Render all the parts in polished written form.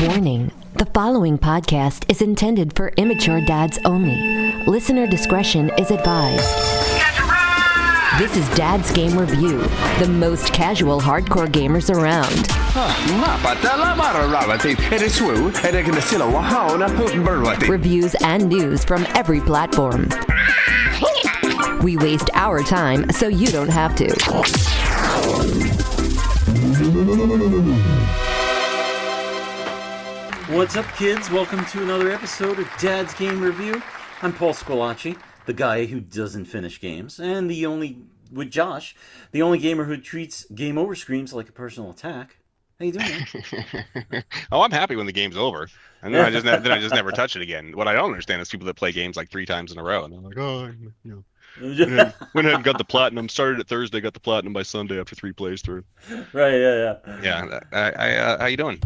Warning, the following podcast is intended for immature dads only. Listener discretion is advised. This is Dad's Game Review, the most casual hardcore gamers around. Reviews and news from every platform. We waste our time so you don't have to. What's up, kids? Welcome to another episode of Dad's Game Review. I'm Paul Scolacci, the guy who doesn't finish games, and with Josh, the only gamer who treats game over screams like a personal attack. How you doing, man? Oh, I'm happy when the game's over, and then I just never touch it again. What I don't understand is people that play games like 3 times in a row, and they're like, oh, you know. Went ahead and got the platinum. Started it Thursday, got the platinum by Sunday after 3 plays through. Right, yeah. Yeah, how you doing?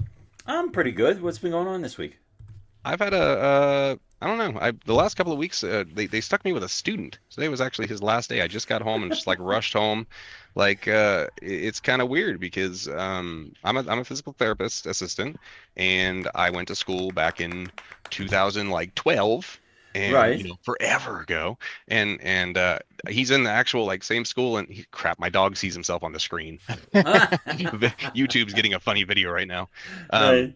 I'm pretty good. What's been going on this week? I've had I don't know. The last couple of weeks, they stuck me with a student. Today was actually his last day. I just got home and just like rushed home. Like it's kind of weird because I'm a physical therapist assistant, and I went to school back in 2012. And right. Forever ago, and he's in the actual like same school, and my dog sees himself on the screen. YouTube's getting a funny video right now. Right.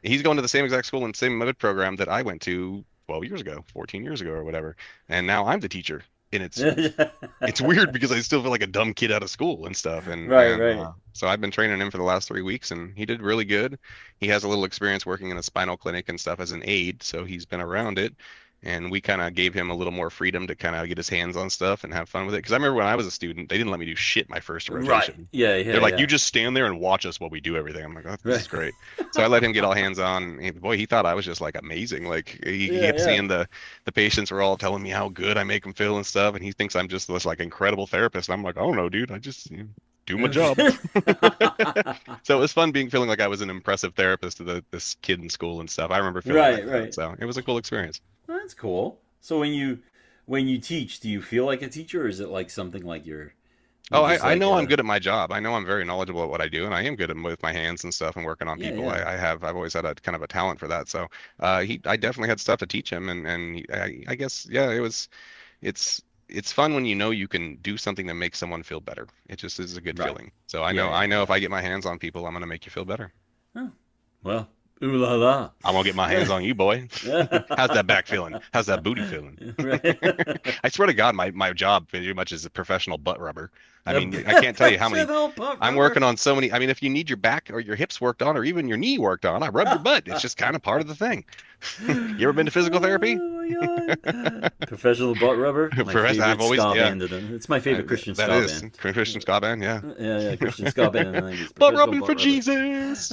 He's going to the same exact school and same method program that I went to 12 years ago, 14 years ago, or whatever. And now I'm the teacher, and it's weird because I still feel like a dumb kid out of school and stuff. Right. So I've been training him for the last 3 weeks, and he did really good. He has a little experience working in a spinal clinic and stuff as an aide, so he's been around it. And we kind of gave him a little more freedom to kind of get his hands on stuff and have fun with it. Because I remember when I was a student, they didn't let me do shit my first rotation. Right. Yeah. They're like, you just stand there and watch us while we do everything. I'm like, oh, this is great. So I let him get all hands on. And boy, he thought I was just like amazing. Like he kept seeing the patients were all telling me how good I make them feel and stuff. And he thinks I'm just this like incredible therapist. And I'm like, I don't know, dude. I just do my job. So it was fun feeling like I was an impressive therapist to this kid in school and stuff. I remember feeling right. So it was a cool experience. That's cool. So when you teach, do you feel like a teacher, or is it like something like you're? I know I'm good at my job. I know I'm very knowledgeable at what I do, and I am good with my hands and stuff and working on people. Yeah. I've always had a kind of a talent for that. So I definitely had stuff to teach him, and I guess it's fun when you can do something that makes someone feel better. It just is a good feeling. So I know if I get my hands on people, I'm gonna make you feel better. Oh, well. Ooh la la. I'm gonna get my hands on you, boy. How's that back feeling? How's that booty feeling? Right. I swear to God, my job pretty much is a professional butt rubber. I mean, I can't tell you how many. I'm working on so many. I mean, if you need your back or your hips worked on, or even your knee worked on, I rub your butt. It's just kind of part of the thing. You ever been to physical therapy? Oh my God. Professional butt rubber. I've always band of them. It's my favorite Christian ska band. That is Christian ska band, yeah. Yeah, Christian ska band in the 90s. Butt rubbing for Jesus.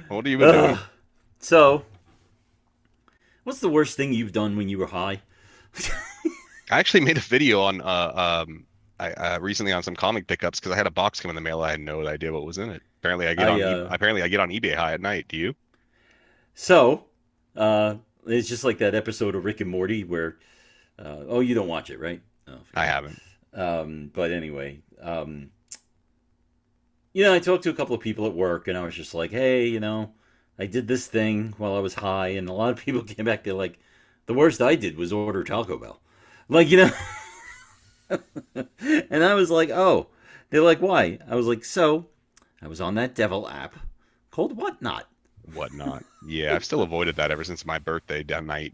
What have you been doing? So, what's the worst thing you've done when you were high? I actually made a video on recently on some comic pickups because I had a box come in the mail. I had no idea what was in it. Apparently, I get on eBay high at night. Do you? So, it's just like that episode of Rick and Morty where, you don't watch it, right? Oh, I haven't. But anyway, I talked to a couple of people at work, and I was just like, hey, I did this thing while I was high, and a lot of people came back. They're like, the worst I did was order Taco Bell. Like, and I was like, oh. They're like, why? I was like, so, I was on that devil app called Whatnot. Whatnot. Yeah, I've still avoided that ever since my birthday that night.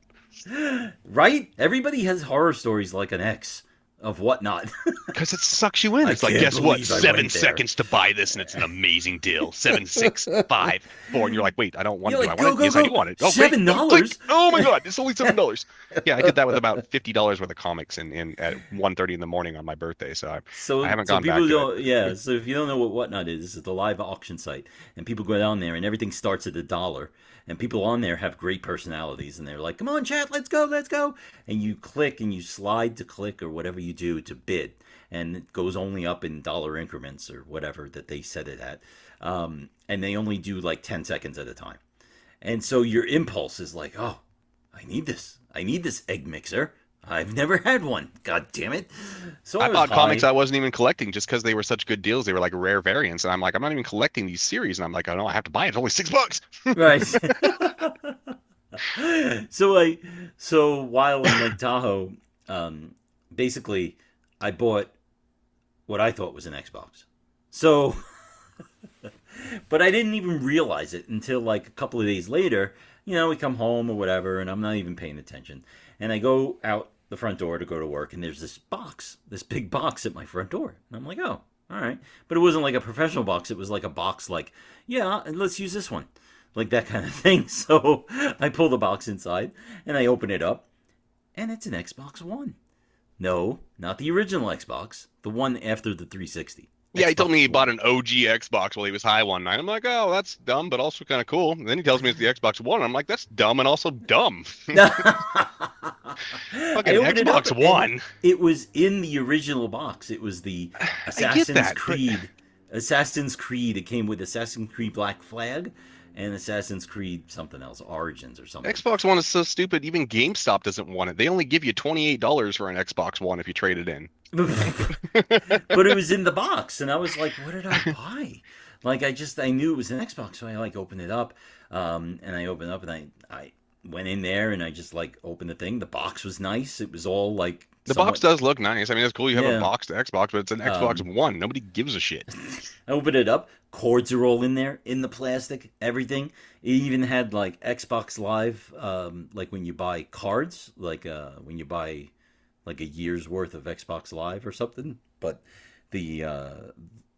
Right? Everybody has horror stories like an ex of Whatnot. Because it sucks you in. It's like, guess what? 7 seconds to buy this, and it's an amazing deal. 7, 6, 5, 4, and you're like, wait, I don't want it. Like, do I want it? Yes, I do want it. Oh, $7? Oh my God, it's only $7. Yeah, I did that with about $50 worth of comics at 1:30 in the morning on my birthday. So I haven't gone back to it. Yeah, so if you don't know what Whatnot is, it's the live auction site, and people go down there, and everything starts at $1. And people on there have great personalities, and they're like, come on, chat, let's go. And you click and you slide to click or whatever you do to bid. And it goes only up in dollar increments or whatever that they set it at. And they only do like 10 seconds at a time. And so your impulse is like, oh, I need this egg mixer. I've never had one. God damn it. So I I was bought comics high. I wasn't even collecting just because they were such good deals. They were like rare variants, and I'm like, I'm not even collecting these series, and I'm like, oh no, I have to buy it. It's only $6. Right. so I so while in Lake Tahoe, um, basically I bought what I thought was an Xbox. So but I didn't even realize it until like a couple of days later. We come home or whatever, and I'm not even paying attention. And I go out the front door to go to work, and there's this box, this big box at my front door. And I'm like, oh, all right. But it wasn't like a professional box. It was like a box like, yeah, let's use this one. Like that kind of thing. So I pull the box inside, and I open it up, and it's an Xbox One. No, not the original Xbox. The one after the 360. Yeah, he told me he Xbox bought One. an OG Xbox while he was high one night. I'm like, oh, that's dumb, but also kind of cool. And then he tells me it's the Xbox One. I'm like, that's dumb and also dumb. I Fucking opened it up, Xbox and One. it was in the original box. It was the I get Assassin's that, but Creed. Assassin's Creed. It came with Assassin's Creed Black Flag and Assassin's Creed something else, Origins or something. Xbox One is so stupid. Even GameStop doesn't want it. They only give you $28 for an Xbox One if you trade it in. But it was in the box, and I was like, "What did I buy?" Like I knew it was an Xbox, so I like opened it up, and I opened it up, and I went in there, and I just like opened the thing. The box was nice. It was all like The box somewhat, does look nice. I mean, it's cool you have a yeah. boxed Xbox, but it's an Xbox One. Nobody gives a shit. I opened it up. Cords are all in there, in the plastic, everything. It even had like Xbox Live, like when you buy cards, like when you buy like a year's worth of Xbox Live or something. But the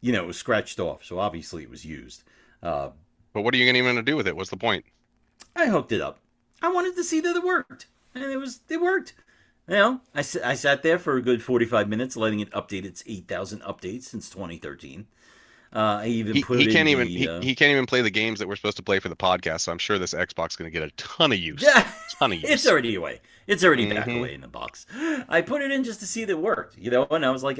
it was scratched off, so obviously it was used. Uh, But what are you going to do with it? What's the point? I hooked it up. I wanted to see that it worked, and it worked. I sat there for a good 45 minutes, letting it update its 8,000 updates since 2013. I even put He in can't even the he can't even play the games that we're supposed to play for the podcast. So I'm sure this Xbox is going to get a ton of use. yeah, Ton of use. it's already away. It's already back Mhm. away in the box. I put it in just to see that it worked, and I was like,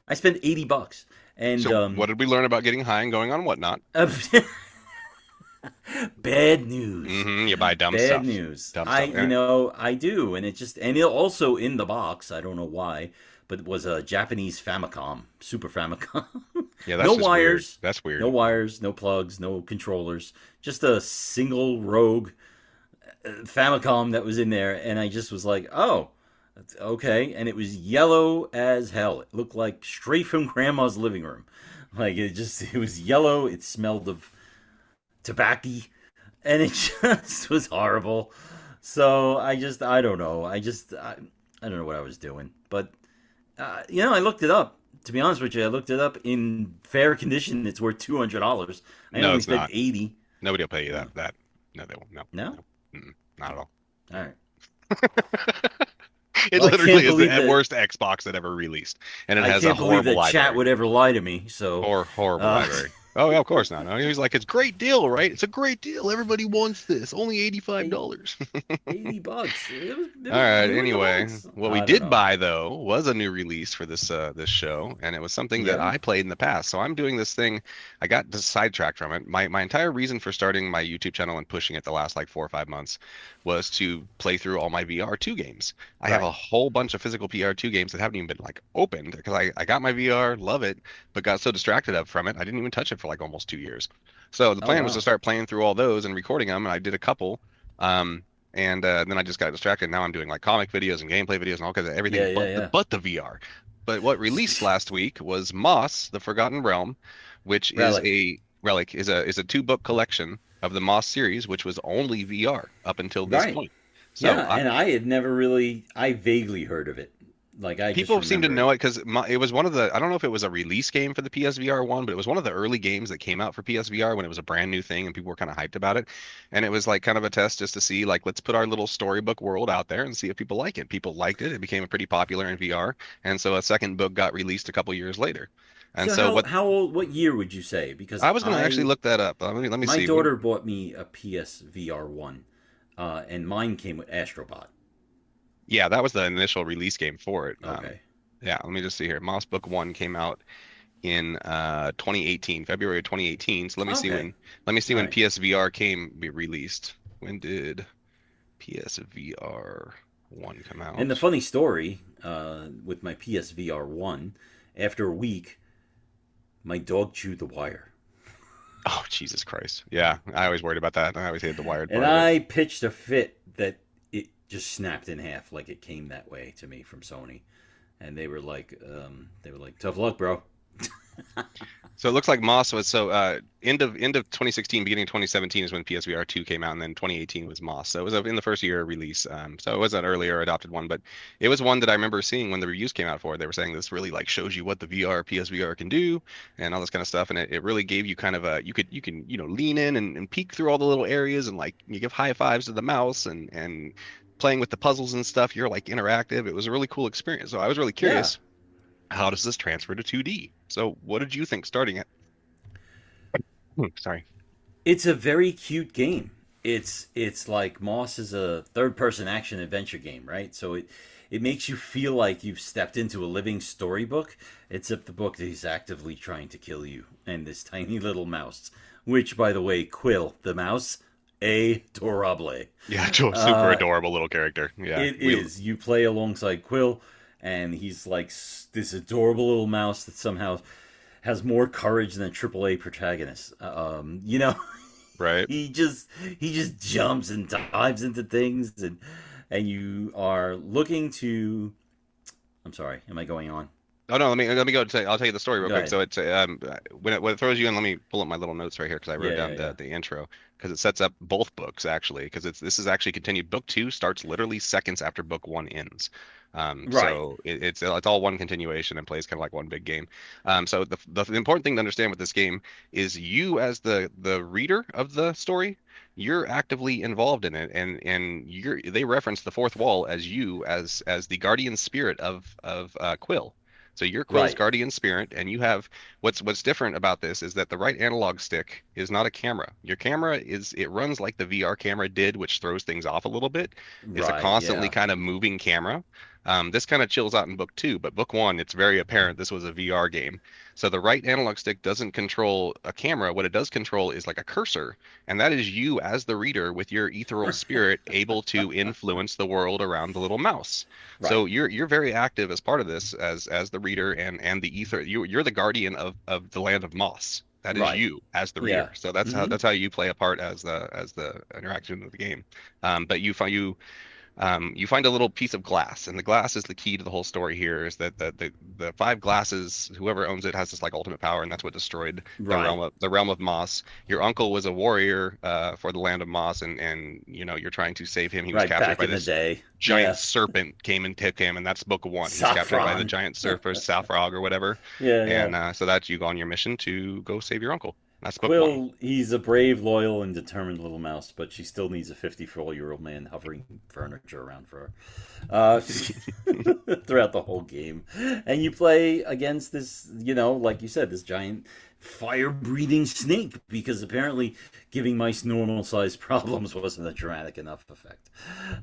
I spent $80, and So what did we learn about getting high and going on whatnot? bad news. You buy dumb Bad stuff. news. Dumb I stuff. I do, and it also in the box. I don't know why, but it was a Japanese Famicom, Super Famicom. Yeah, that's No just wires. weird. That's weird. No wires, no plugs, no controllers. Just a single rogue Famicom that was in there, and I just was like, oh, okay. And it was yellow as hell. It looked like straight from grandma's living room. Like it was yellow. It smelled of tobacco, and it just was horrible. So I don't know. I don't know what I was doing, but I looked it up. To be honest with you, I looked it up in fair condition. It's worth $200. I No, only it's spent not. 80. Nobody will pay you that. No, they won't. No. No? No. Not at all. All right. It Well, I literally can't is believe the that worst Xbox that ever released, and it I has a can't believe horrible that library. chat would ever lie to me. So Horrible library. Oh yeah, of course not. No, he's like, it's a great deal, right? It's a great deal. Everybody wants this. Only $85. $80. It was All right. new in the Anyway, box. what we I don't did know. buy though was a new release for this show, and it was something that Yeah. I played in the past. So I'm doing this thing. I got sidetracked from it. My entire reason for starting my YouTube channel and pushing it the last like 4 or 5 months was to play through all my VR2 games. I have a Right. whole bunch of physical VR2 games that haven't even been like opened because I got my VR, love it, but got so distracted up from it, I didn't even touch it for like almost 2 years. So the Oh plan was to wow. start playing through all those and recording them, and I did a couple. And then I just got distracted. Now I'm doing like comic videos and gameplay videos and all kinds of Yeah, everything yeah, but yeah. the VR. But what released last week was Moss: The Forgotten Realm, which is Relic. a relic is a 2-book collection of the Moss series, which was only VR up until this Right. point. So Yeah, and I had never really. I vaguely heard of it. Like I just people seem to remember it. know it because it was one of the, I don't know if it was a release game for the PSVR one, but it was one of the early games that came out for PSVR when it was a brand new thing and people were kind of hyped about it. And it was like kind of a test just to see, like, let's put our little storybook world out there and see if people like it. People liked it. It became pretty popular in VR. And so a second book got released a couple years later. And So so how old? What year would you say? Because I was going to actually look that up. Let me my see. daughter bought me a PSVR one, and mine came with Astrobot. Yeah, that was the initial release game for it. Okay. Yeah, let me just see here. Moss Book 1 came out in 2018, February of 2018. So Okay. let me see All when right. PSVR be released. When did PSVR 1 come out. And the funny story with my PSVR 1, after a week, my dog chewed the wire. Oh, Jesus Christ. Yeah, I always worried about that. I always hated the wired part And of it. I pitched a fit that it just snapped in half, like it came that way to me from Sony. And they were like, tough luck, bro. So it looks like Moss was end of 2016, beginning of 2017 is when PSVR 2 came out, and then 2018 was Moss. So it was in the first year of release. So it was an earlier adopted one, but it was one that I remember seeing when the reviews came out for it. They were saying this really like shows you what the PSVR can do and all this kind of stuff, and it really gave you kind of a you can lean in and peek through all the little areas, and like you give high fives to the mouse and playing with the puzzles and stuff. You're like interactive. It was a really cool experience. So I was really curious. How does this transfer to 2D? So what did you think starting it? Sorry. It's a very cute game. It's like Moss is a third-person action adventure game, right? So it makes you feel like you've stepped into a living storybook, except the book is actively trying to kill you and this tiny little mouse, which, by the way, Quill, the mouse, adorable. Yeah, super adorable little character. Yeah, it is. You play alongside Quill, and he's like this adorable little mouse that somehow has more courage than a AAA protagonist. Right. He just jumps and dives into things, and you are looking to. I'm sorry. Am I going on? Oh no, let me go. I'll tell you the story real Go quick. ahead. So it's when it throws you in. Let me pull up my little notes right here because I wrote down the intro, because it sets up both books actually, because this is actually continued. Book 2 starts literally seconds after book 1 ends. Right. So it's all one continuation and plays kind of like one big game. So the important thing to understand with this game is you as the reader of the story, you're actively involved in it, and they reference the fourth wall as you as the guardian spirit of Quill. So you're Quill's guardian spirit, and you have what's different about this is that the right analog stick is not a camera. Your camera it runs like the VR camera did, which throws things off a little bit. It's a constantly kind of moving camera. This kind of chills out in book 2, but book 1, it's very apparent this was a VR game. So the right analog stick doesn't control a camera. What it does control is like a cursor, and that is you as the reader with your ethereal spirit able to influence the world around the little mouse. Right. So you're very active as part of this as the reader and the ether. You're the guardian of the land of Moss. That is you as the reader. So that's how you play a part as the interaction of the game. But you find a little piece of glass, and the glass is the key to the whole story here, is that the 5 glasses, whoever owns it has this like ultimate power, and that's what destroyed the realm of Moss. Your uncle was a warrior for the land of Moss, and you're trying to save him. He was captured by this giant serpent, came and took him, and that's book 1. He's captured by the giant surfer, Salfrog or whatever. And so that's you go on your mission to go save your uncle. That's book Quill, 1. He's a brave, loyal, and determined little mouse, but she still needs a 54-year-old man hovering furniture around for her throughout the whole game. And you play against this, like you said, this giant fire-breathing snake, because apparently giving mice normal-sized problems wasn't a dramatic enough effect.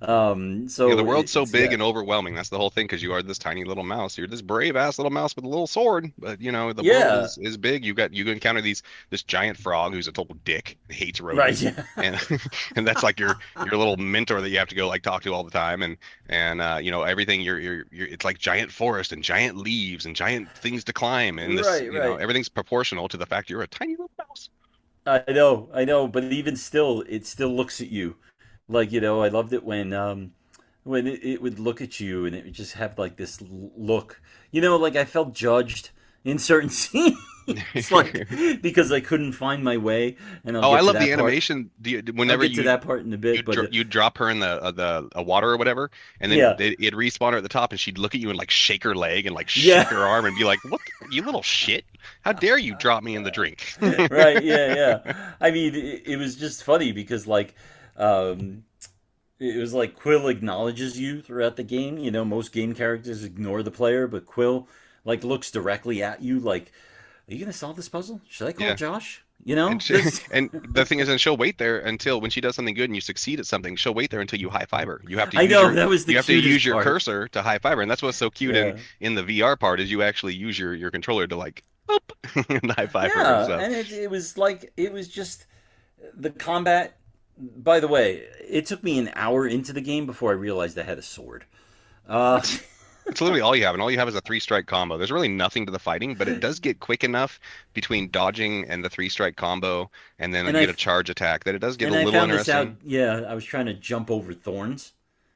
So the world's so big and overwhelming. That's the whole thing, because you are this tiny little mouse. You're this brave-ass little mouse with a little sword, but the world is big. You encounter this giant frog who's a total dick, hates rodents, and that's like your little mentor that you have to go like talk to all the time, and everything. You're it's like giant forest and giant leaves and giant things to climb, and this everything's proportional to the fact you're a tiny little mouse. I know, but even still, it still looks at you. Like, I loved it when it would look at you, and it would just have like this look. Like I felt judged in certain scenes. It's like because I couldn't find my way. And I love the animation. Whenever I'll get to that part in a bit, you drop her in the water or whatever, and then it'd respawn her at the top, and she'd look at you and like shake her leg and like shake her arm and be like, "What, you little shit? How dare you drop me in the drink?" Right? Yeah. I mean, it was just funny because like. It was like Quill acknowledges you throughout the game. Most game characters ignore the player, but Quill like looks directly at you like, are you going to solve this puzzle? Should I call Josh? And the thing is, and she'll wait there until when she does something good and you succeed at something, she'll wait there until you high five her. You have to use your cursor to high five her, and that's what's so cute in the VR part is you actually use your controller to like up and high five her. And it was just the combat By the way, it took me an hour into the game before I realized I had a sword. Uh, It's literally all you have, and all you have is a three-strike combo. There's really nothing to the fighting, but it does get quick enough between dodging and the three-strike combo, and then and you I get a charge attack that it does get a I little found this out. interesting. Yeah, I was trying to jump over thorns.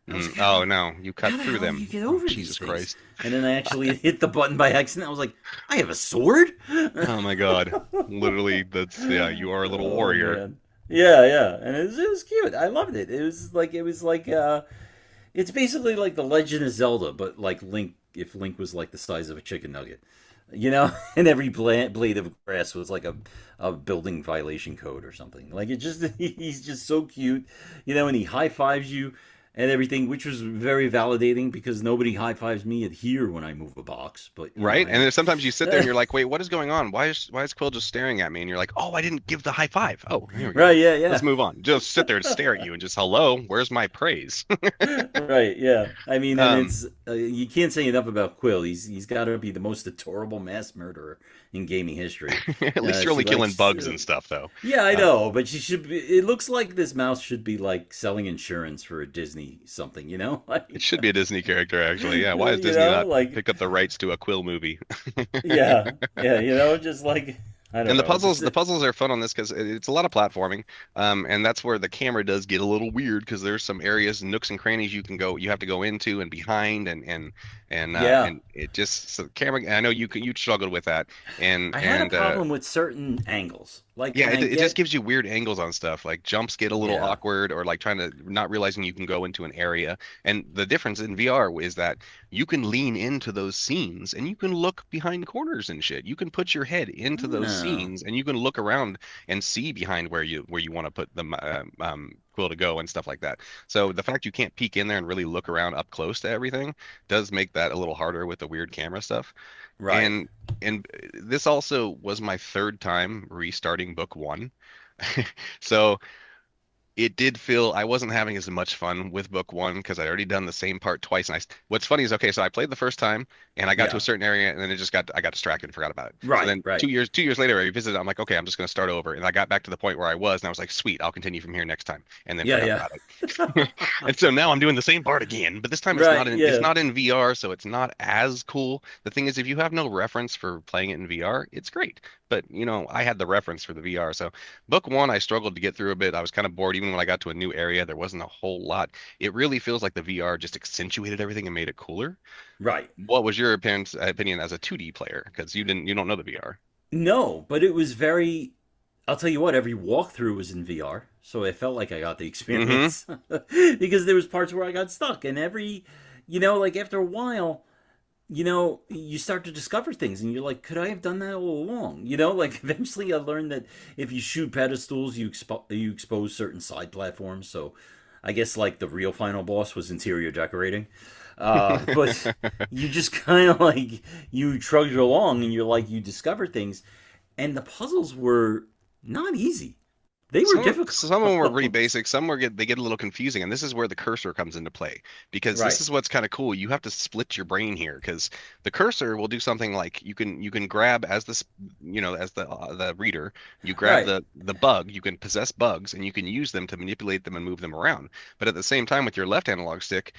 And I was like, Oh no, you cut how the through hell do them. you get Oh, over these Jesus things? Christ. And then I actually hit the button by accident. I was like, I have a sword? Oh my God. Literally, yeah, you are a little warrior. Man. Yeah, yeah. And it was cute. I loved it. It was like it's basically like the Legend of Zelda, but like Link, if Link was like the size of a chicken nugget. You know, and every blade of grass was like a building violation code or something. Like it just, he's just so cute, you know, and he high fives you and everything, which was very validating because nobody high fives me at here when I move a box. But you know, Right? And then sometimes you sit there and you're like, wait, what is going on? Why is Quill just staring at me? And you're like, oh, I didn't give the high five. Oh, here we go. right, yeah, yeah. Let's move on. Just sit there and stare at you and just, hello, where's my praise? Right, yeah. I mean, and Um, it's you can't say enough about Quill. He's got to be the most adorable mass murderer in gaming history. at least you're She only killing likes, bugs and stuff, though. yeah, I Uh, know, but she should be. It looks like this mouse should be like selling insurance for a Disney something, you know? it Like, should be a Disney character, actually. Yeah, why is you Disney know, not like pick up the rights to a Quill movie? yeah, yeah, you know, just like I don't And know, just the puzzles are fun on this because it's a lot of platforming, and that's where the camera does get a little weird because there's some areas, nooks and crannies you have to go into and behind, yeah. and it just so the camera. I know you struggled with that, I had a and problem with certain angles. Like yeah, when I it just get gives you weird angles on stuff. Like jumps get a little yeah, awkward, or like trying to not realizing you can go into an area. And the difference in VR is that you can lean into those scenes and you can look behind corners and shit. You can put your head into those no, scenes and you can look around and see behind where you want to put the quill to go and stuff like that. So the fact you can't peek in there and really look around up close to everything does make that a little harder with the weird camera stuff. right, And this also was my third time restarting book one. So it did feel I wasn't having as much fun with book one because I'd already done the same part twice. And what's funny is, okay, so I played the first time and I got to yeah, a certain area and then I got distracted and forgot about it. So right, then right, 2 years later, I revisited. I'm like, okay, I'm just going to start over. And I got back to the point where I was, and I was like, sweet, I'll continue from here next time, and then yeah, forgot yeah, about it. And so now I'm doing the same part again, but this time right, it's yeah, not in VR, so it's not as cool. The thing is, if you have no reference for playing it in VR, it's great. But I had the reference for the VR, so book one, I struggled to get through a bit. I was kind of bored. Even when I got to a new area, there wasn't a whole lot. It really feels like the VR just accentuated everything and made it cooler. right. What was your opinion as a 2D player? Because you don't know the VR. No, but it was very. I'll tell you what. Every walkthrough was in VR, so I felt like I got the Hmm. experience because there was parts where I got stuck, and like after a while, you start to discover things, and you're like, could I have done that all along? Like eventually, I learned that if you shoot pedestals, you expose certain side platforms. So, I guess like the real final boss was interior decorating. But you just kind of like you trudge along and you're like you discover things, and the puzzles were not easy. They were Some of them were pretty difficult. basic. They get a little confusing, and this is where the cursor comes into play because this Right, is what's kind of cool. You have to split your brain here because the cursor will do something like you can grab as as the reader, you grab right, the bug. You can possess bugs, and you can use them to manipulate them and move them around. But at the same time, with your left analog stick,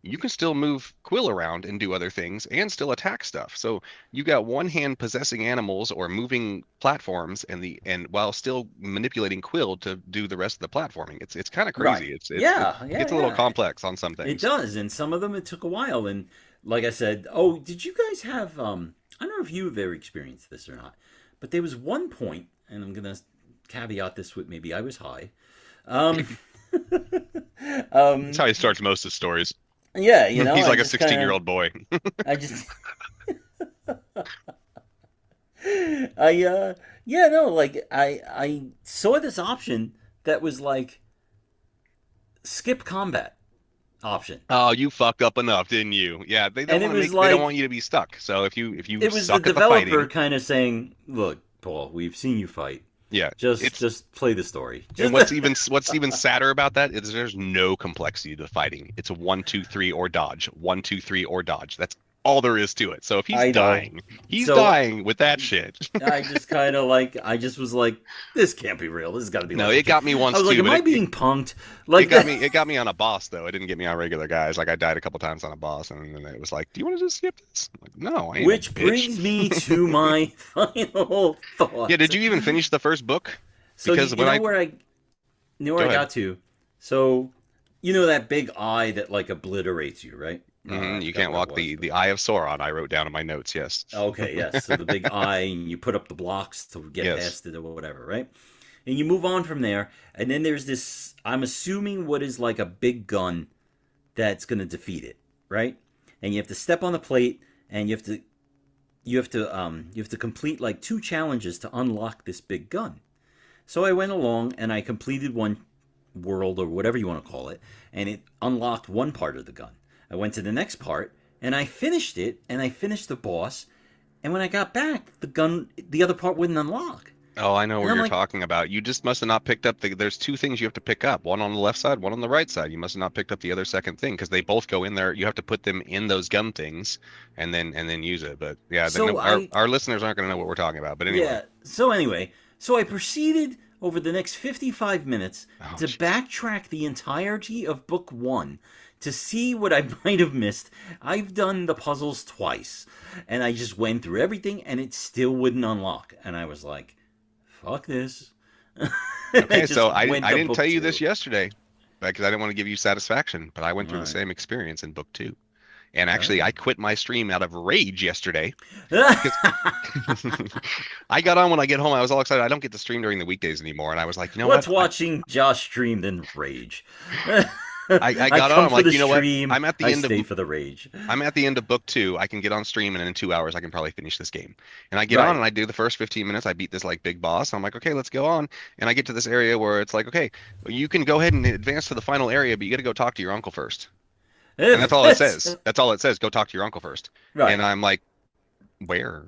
you can still move Quill around and do other things and still attack stuff. So you got one hand possessing animals or moving platforms and while still manipulating Quill to do the rest of the platforming. It's kind of right. crazy. Yeah, It yeah, gets a little yeah. complex on some It things. does, and some of them it took a while. And like I said, oh, did you guys have? I don't know if you have ever experienced this or not, but there was one point, and I'm gonna caveat this with maybe I was high. Um, That's um, how he starts most of his stories. yeah, He's I like a just kind 16-year-old boy. of, I just, yeah, no, like I saw this option that was like skip combat option, Oh, you fucked up enough, didn't you? Yeah, and it was they don't like want you to be stuck. So if you it was the suck at the developer fighting, kind of saying, "Look, Paul, we've seen you fight. yeah, Just it's just play the story." and Just what's even sadder about that is there's no complexity to the fighting. It's a 1, 2, 3 or dodge. 1, 2, 3 or dodge. That's all there is to it. So if he's I know. dying, he's So- dying with that shit. I just kind of like, I just was like, this can't be real. This has got to be. No, like it got me once I was like, too. am but I it, being punked? Like it got me on a boss though. It didn't get me on regular guys. Like I died a couple times on a boss, and then it was like, "Do you want to just skip this?" I'm like, no, I ain't Which a bitch. brings me to my final thought. Yeah, did you even finish the first book? So Because you when know where I, Go ahead. got to. So you know that big eye that like obliterates you, right? I you forgot can't what walk it was. the Eye of Sauron. I wrote down in my notes. Yes. Okay, yes. So the big eye, and you put up the blocks to get Yes. past it or whatever, right? And you move on from there, and then there's this. I'm assuming what is like a big gun that's going to defeat it, right? And you have to step on the plate, and you have to complete like 2 challenges to unlock this big gun. So I went along and I completed one world or whatever you want to call it, and it unlocked one part of the gun. I went to the next part and I finished it, and I finished the boss, and when I got back, the other part wouldn't unlock. Oh, I know And what I'm you're like- talking about. You just must have not picked up there's 2 things you have to pick up. One on the left side, one on the right side. You must have not picked up the other second thing because they both go in there. You have to put them in those gun things and then use it. But yeah, So our listeners aren't going to know what we're talking about. But anyway. Yeah. So I proceeded over the next 55 minutes Oh, to shit. backtrack the entirety of book 1 to see what I might have missed. I've done the puzzles twice, and I just went through everything, and it still wouldn't unlock. And I was like, "Fuck this." Okay, so I went to didn't book tell you 2. this yesterday because I didn't want to give you satisfaction, but I went through the Alright. same experience in book 2. And actually, I quit my stream out of rage yesterday. I got on when I get home. I was all excited. I don't get to stream during the weekdays anymore. And I was like, you know What's what? watching Josh stream than rage? I got come on. I'm for like, the you know what? stream, I'm at the I end stay of for the rage. I'm at the end of book 2. I can get on stream, and in 2 hours, I can probably finish this game. And I get Right. on, and I do the first 15 minutes. I beat this like big boss. I'm like, okay, let's go on. And I get to this area where it's like, okay, you can go ahead and advance to the final area, but you got to go talk to your uncle first. And that's all it says. That's all it says. Go talk to your uncle first. Right. And I'm like, where?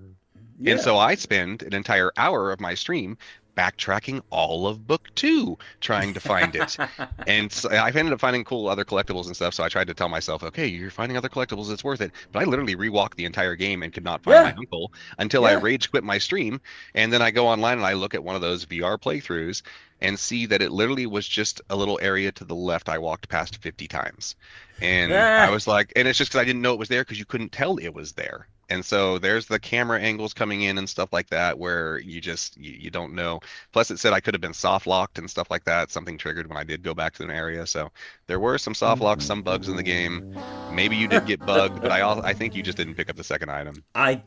Yeah. And so I spend an entire hour of my stream backtracking all of book 2 trying to find it. And so I've ended up finding cool other collectibles and stuff, so I tried to tell myself, okay, you're finding other collectibles, it's worth it. But I literally rewalked the entire game and could not find my uncle until I Yeah. rage quit my stream. And then I go online and I look at one of those VR playthroughs and see that it literally was just a little area to the left I walked past 50 times. And I was like, and it's just because I didn't know it was there because you couldn't tell it was there. And so there's the camera angles coming in and stuff like that where you just you don't know. Plus it said I could have been soft locked and stuff like that. Something triggered when I did go back to an area. So there were some soft locks, some bugs in the game. Maybe you did get bugged, but I think you just didn't pick up the second item.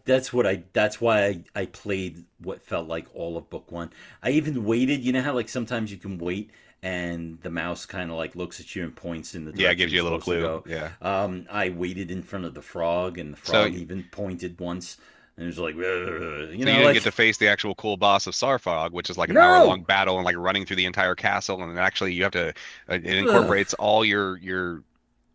That's why I played what felt like all of book 1. I even waited. You know how like sometimes you can wait and the mouse kind of like looks at you and points in the direction Yeah, it gives you a you're little supposed clue. to go. Yeah. I waited in front of the frog, and the So- frog even pointed once, and it was like, you So know, you didn't like get to face the actual cool boss of Sarfog, which is like an No! hour-long battle and like running through the entire castle. And actually, you have to it incorporates all your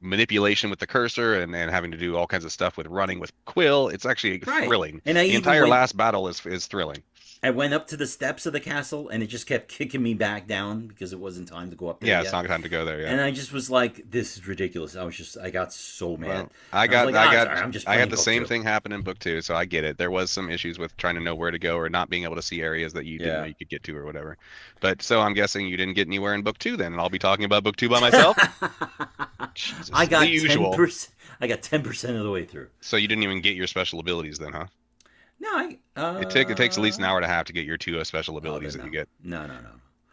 manipulation with the cursor and having to do all kinds of stuff with running with Quill. It's actually Right. thrilling. And I The even entire went- last battle is thrilling. I went up to the steps of the castle, and it just kept kicking me back down because it wasn't time to go up there Yeah, yet. it's not time to go there. Yeah. And I just was like, "This is ridiculous." I got so mad. Well, I was like, sorry, I'm just I had playing the book same 2. thing happen in book 2, so I get it. There was some issues with trying to know where to go or not being able to see areas that you didn't Yeah. know you could get to or whatever. But so I'm guessing you didn't get anywhere in book 2 then, and I'll be talking about book 2 by myself. Jesus, I got the usual. 10%. I got 10% of the way through. So you didn't even get your special abilities then, huh? No, It takes at least an hour and a half to get your 2 special abilities that you get. No.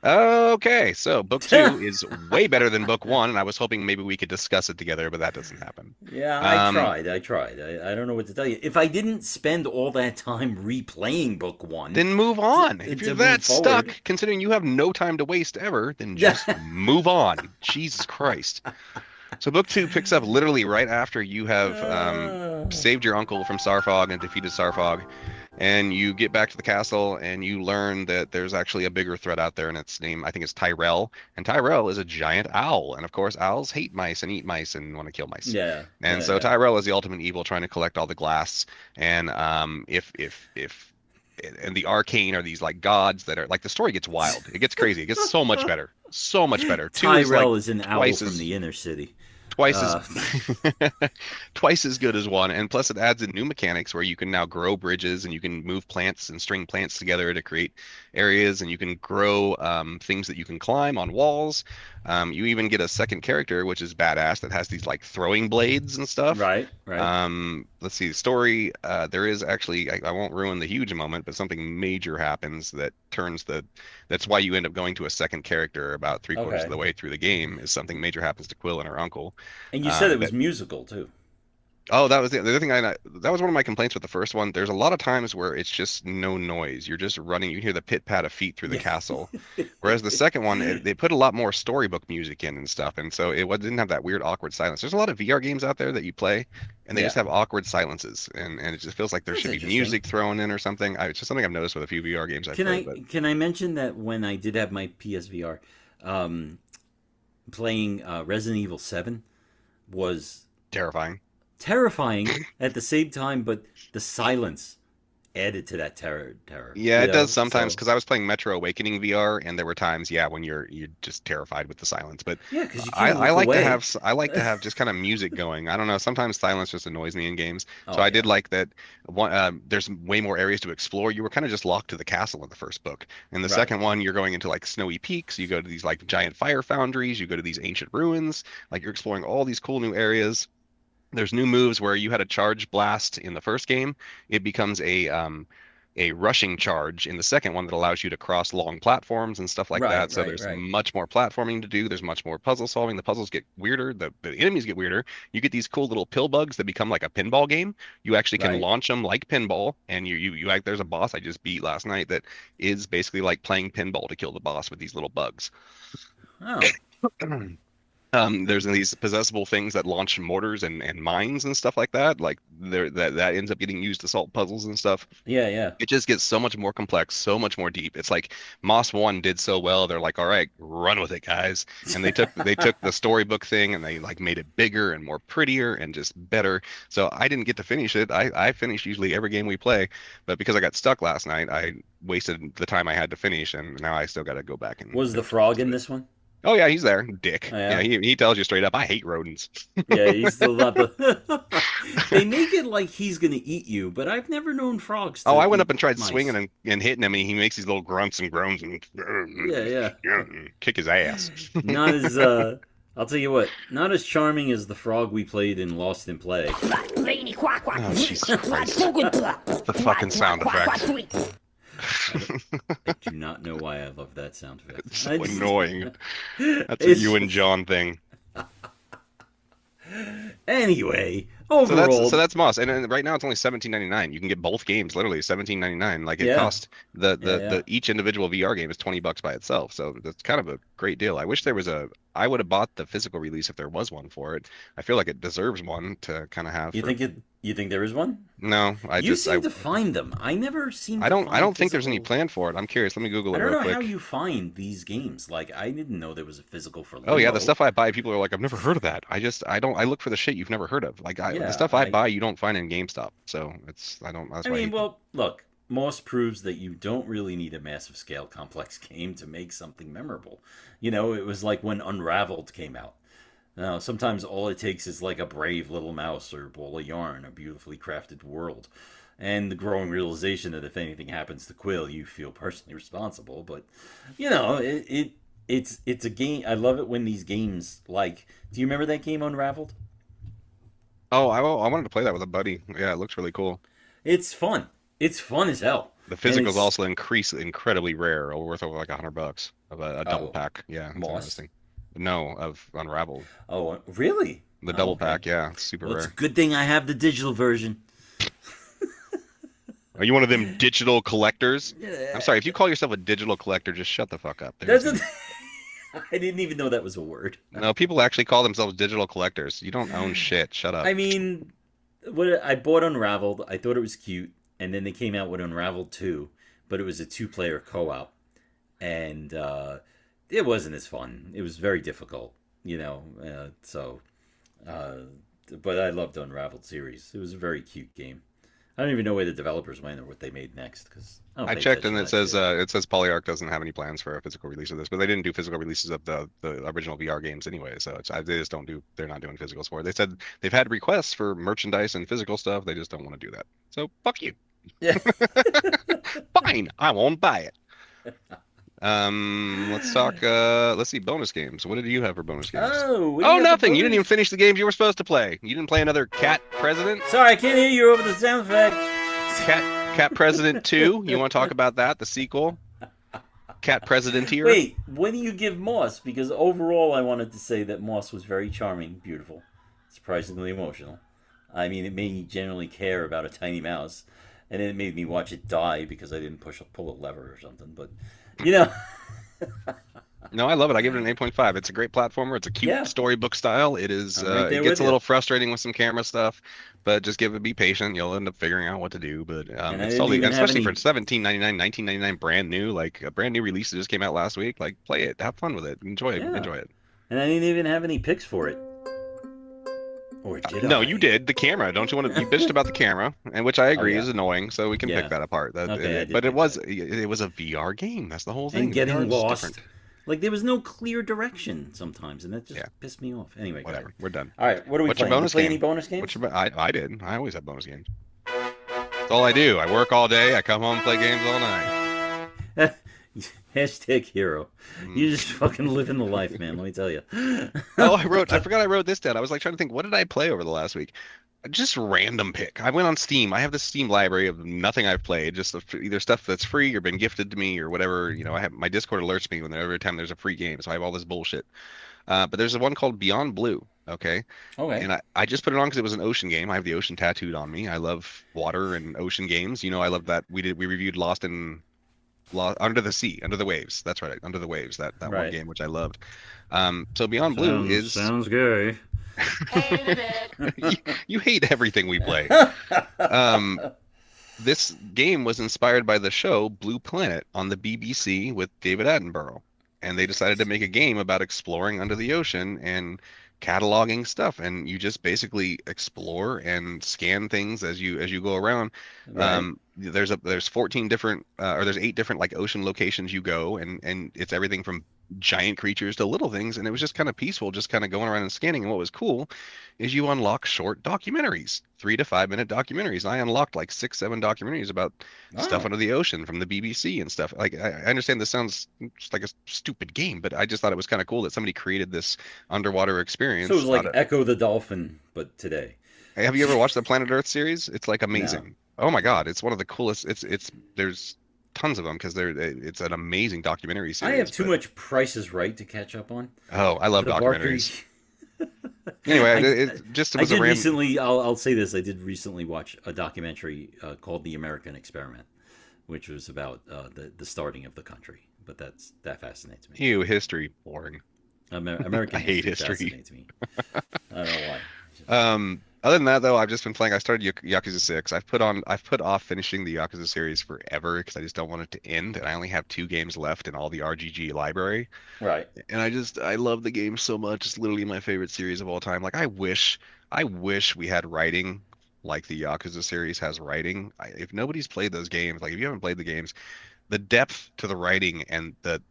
Okay, so book 2 is way better than book 1, and I was hoping maybe we could discuss it together, but that doesn't happen. Yeah, I tried. I don't know what to tell you. If I didn't spend all that time replaying book 1, Then move on. To- If to you're move that forward. stuck, considering you have no time to waste ever, then just move on. Jesus Christ. So book 2 picks up literally right after you have saved your uncle from Sarfog and defeated Sarfog. And you get back to the castle and you learn that there's actually a bigger threat out there, and its name, I think, is Tyrell. And Tyrell is a giant owl. And of course, owls hate mice and eat mice and want to kill mice. Yeah. And so Tyrell is the ultimate evil, trying to collect all the glass. And if and the arcane are these like gods that are like, the story gets wild. It gets crazy. It gets so much better. So much better. 2 Tyrell like is an owl twice from as- the inner city. Twice as Uh, twice as good as one, and plus it adds in new mechanics where you can now grow bridges and you can move plants and string plants together to create areas, and you can grow things that you can climb on walls. You even get a second character, which is badass, that has these like throwing blades and stuff. right, right. Let's see the story. There is actually, I won't ruin the huge moment, but something major happens that turns the. That's why you end up going to a second character about three-quarters of Okay. the way through the game. Is something major happens to Quill and her uncle. And you said it was That musical too. Oh, that was the other thing. That was one of my complaints with the first one. There's a lot of times where it's just no noise. You're just running. You hear the pit pat of feet through the castle. Whereas the second one, they put a lot more storybook music in and stuff, and so didn't have that weird awkward silence. There's a lot of VR games out there that you play, and they Yeah. just have awkward silences, and it just feels like there That's should be interesting. music thrown in or something. It's just something I've noticed with a few VR games I've Can played. I But can I mention that when I did have my PSVR, um, playing Resident Evil 7 was terrifying. terrifying at the same time, but the silence added to that terror. Yeah, You it does know, sometimes so because I was playing Metro Awakening VR, and there were times, yeah, when you're just terrified with the silence. But yeah, because you I, can't I look like to away. have I like to have just kind of music going. I don't know. Sometimes silence just annoys me in games. So Oh I yeah, did like that. One, there's way more areas to explore. You were kind of just locked to the castle in the first book. In the right. second one, you're going into like snowy peaks. You go to these like giant fire foundries. You go to these ancient ruins. Like you're exploring all these cool new areas. There's new moves where you had a charge blast in the first game. It becomes a rushing charge in the second one that allows you to cross long platforms and stuff like Right, that. So right, there's right, much more platforming to do. There's much more puzzle solving. The puzzles get weirder. The enemies get weirder. You get these cool little pill bugs that become like a pinball game. You actually can right. launch them like pinball, and you like there's a boss I just beat last night that is basically like playing pinball to kill the boss with these little bugs. Oh, There's these possessible things that launch mortars and mines and stuff like that. Like that ends up getting used to solve puzzles and stuff. yeah, yeah. It just gets so much more complex, so much more deep. It's like Moss 1 did so well. They're like, all right, run with it, guys. And they took the storybook thing and they like made it bigger and more prettier and just better. So I didn't get to finish it. I finish usually every game we play, but because I got stuck last night, I wasted the time I had to finish, and now I still got to go back and Was the finish the rest frog of in it. this one? Oh yeah, he's there, Dick. Oh, Yeah, yeah. he tells you straight up, I hate rodents. Yeah, he's still not the. They make it like he's gonna eat you, but I've never known frogs Oh, to I went eat up and tried mice. swinging and hitting him, and he makes these little grunts and groans and Yeah, yeah. kick his ass. Not as I'll tell you what, not as charming as the frog we played in Lost in Play. Oh, Jesus Christ. The fucking sound effect. I do not know why I love that sound effect. It's so I just- annoying. That's a It's you and John thing. anyway. So that's Overall, so that's Moss, and then right now it's only 17.99. You can get both games literally 17.99. Like it yeah, cost yeah, yeah. the each individual VR game is $20 by itself. So that's kind of a great deal. I wish there was a. I would have bought the physical release if there was one for it. I feel like it deserves one to kind of have You for. think it? You think there is one? No, You seem to find them. I never seem I to don't find think there's any physical. plan for it. I'm curious. Let me Google I it don't real know how quick. you find these games. Like I didn't know there was a physical for Oh yeah, the Limbo. stuff I buy, people are like, I've never heard of that. I don't I look for the shit you've never heard of. Like the Yeah, stuff I buy, you don't find in GameStop. So it's I don't. That's I why I mean, hate. well, look, Moss proves that you don't really need a massive scale complex game to make something memorable. You know, it was like when Unraveled came out. Now, sometimes all it takes is like a brave little mouse or a ball of yarn, a beautifully crafted world, and the growing realization that if anything happens to Quill, you feel personally responsible. But you know, it's a game. I love it when these games like. Do you remember that game Unraveled? Oh, I wanted to play that with a buddy. Yeah, it looks really cool. It's fun. It's fun as hell, The and physicals it's also incredibly rare, worth over like $100 of a double oh pack. Yeah, it's Moss. interesting. No, of Unraveled. Oh, really? The Oh, double okay. pack, yeah, it's super Well, it's a rare. good thing I have the digital version. Are you one of them digital collectors? I'm Yeah, sorry, if you call yourself a digital collector, just shut the fuck up. that's a, I didn't even know that was a word. No, people actually call themselves digital collectors. You don't own shit. Shut up. I mean, what I bought Unraveled, I thought it was cute, and then they came out with Unraveled 2, but it was a two-player co-op, and it wasn't as fun. It was very difficult, you know. Uh, but I loved the Unraveled series. It was a very cute game. I don't even know where the developers went or what they made next because I don't I pay checked attention and to that shit. it says Polyarc doesn't have any plans for a physical release of this, but they didn't do physical releases of the original VR games anyway, so they just don't do they're not doing physicals for it. They said they've had requests for merchandise and physical stuff, they just don't want to do that. So fuck you. Yeah. Fine, I won't buy it. Let's talk let's see bonus games. What did you have for bonus games? Oh, what do Oh, you have for nothing. You didn't even bonus? finish the games you were supposed to play. You didn't play another Cat President? Sorry, I can't hear you over the sound effect. Cat President 2? You want to talk about that, the sequel? Cat President here? Wait, when do you give Moss? Because overall, I wanted to say that Moss was very charming, beautiful, surprisingly emotional. I mean, it made me generally care about a tiny mouse, and then it made me watch it die because I didn't pull a lever or something. But, you know, No, I love it. I give it an 8.5. It's a great platformer. It's a cute yeah, storybook style. It is I'm right there it gets with a you. little frustrating with some camera stuff, but just be patient. You'll end up figuring out what to do. But And I it's didn't totally, even and have especially for any. 17.99, 19.99 brand new, like a brand new release that just came out last week. Like play it, have fun with it, enjoy it, Yeah, enjoy it. and I didn't even have any picks for it. Or did No, you I? did the camera. Don't you want to? You bitched about the camera, and which I Oh agree yeah, is annoying. So we can pick yeah. that apart. Okay, I did But pick that. it was a VR game. That's the whole And thing. VR getting is different. lost. Like there was no clear direction sometimes, and that just Yeah, pissed me off. Anyway, go ahead. whatever. We're done. All right, what are we What's your playing? You bonus play any game? bonus games? I did. I always have bonus games. That's all I do. I work all day. I come home, play games all night. Hashtag hero. Mm. You just fucking living the life, man. Let me tell you. Oh, I forgot I wrote this down. I was like trying to think, what did I play over the last week? Just random pick. I went on Steam. I have this Steam library of nothing I've played, just either stuff that's free or been gifted to me or whatever. I have my Discord alerts me every time there's a free game, so I have all this bullshit. But there's one called Beyond Blue. Okay, Okay. and I just put it on because it was an ocean game. I have the ocean tattooed on me. I love water and ocean games. I love that. We reviewed Under the Sea, Under the Waves. That's right, Under the Waves. That one Right. game which I loved. So Beyond Blue is sounds gay. you hate everything we play. Um, this game was inspired by the show Blue Planet on the BBC with David Attenborough, and they decided to make a game about exploring under the ocean and cataloging stuff, and you just basically explore and scan things as you go around. Right. There's 14 different or there's 8 different like ocean locations you go, and it's everything from giant creatures to little things, and it was just kind of peaceful, just kind of going around and scanning. And what was cool is you unlock short documentaries, 3 to 5 minute documentaries. I unlocked like 6, 7 documentaries about stuff Oh. under the ocean from the BBC and stuff. Like I understand this sounds just like a stupid game, but I just thought it was kind of cool that somebody created this underwater experience. So it was like Echo the Dolphin, but today. Have you ever watched the Planet Earth series? It's like No. amazing. Oh my God, it's one of the coolest. It's there's tons of them because it's an amazing documentary I series. have too much Price is Right to catch up on. Oh, I love The Barker. documentaries. Anyway, it I was a did random. recently. I'll say this. I did recently watch a documentary called "The American Experiment," which was about the starting of the country. But that fascinates me. Ew, history, boring. American I hate history history. fascinates me. I don't know why. Other than that, though, I've just been playing. I started Yakuza 6. I've put off finishing the Yakuza series forever because I just don't want it to end, and I only have 2 games left in all the RGG library. Right. And I love the game so much. It's literally my favorite series of all time. Like I wish we had writing like the Yakuza series has writing. If nobody's played those games, like if you haven't played the games, the depth to the writing and the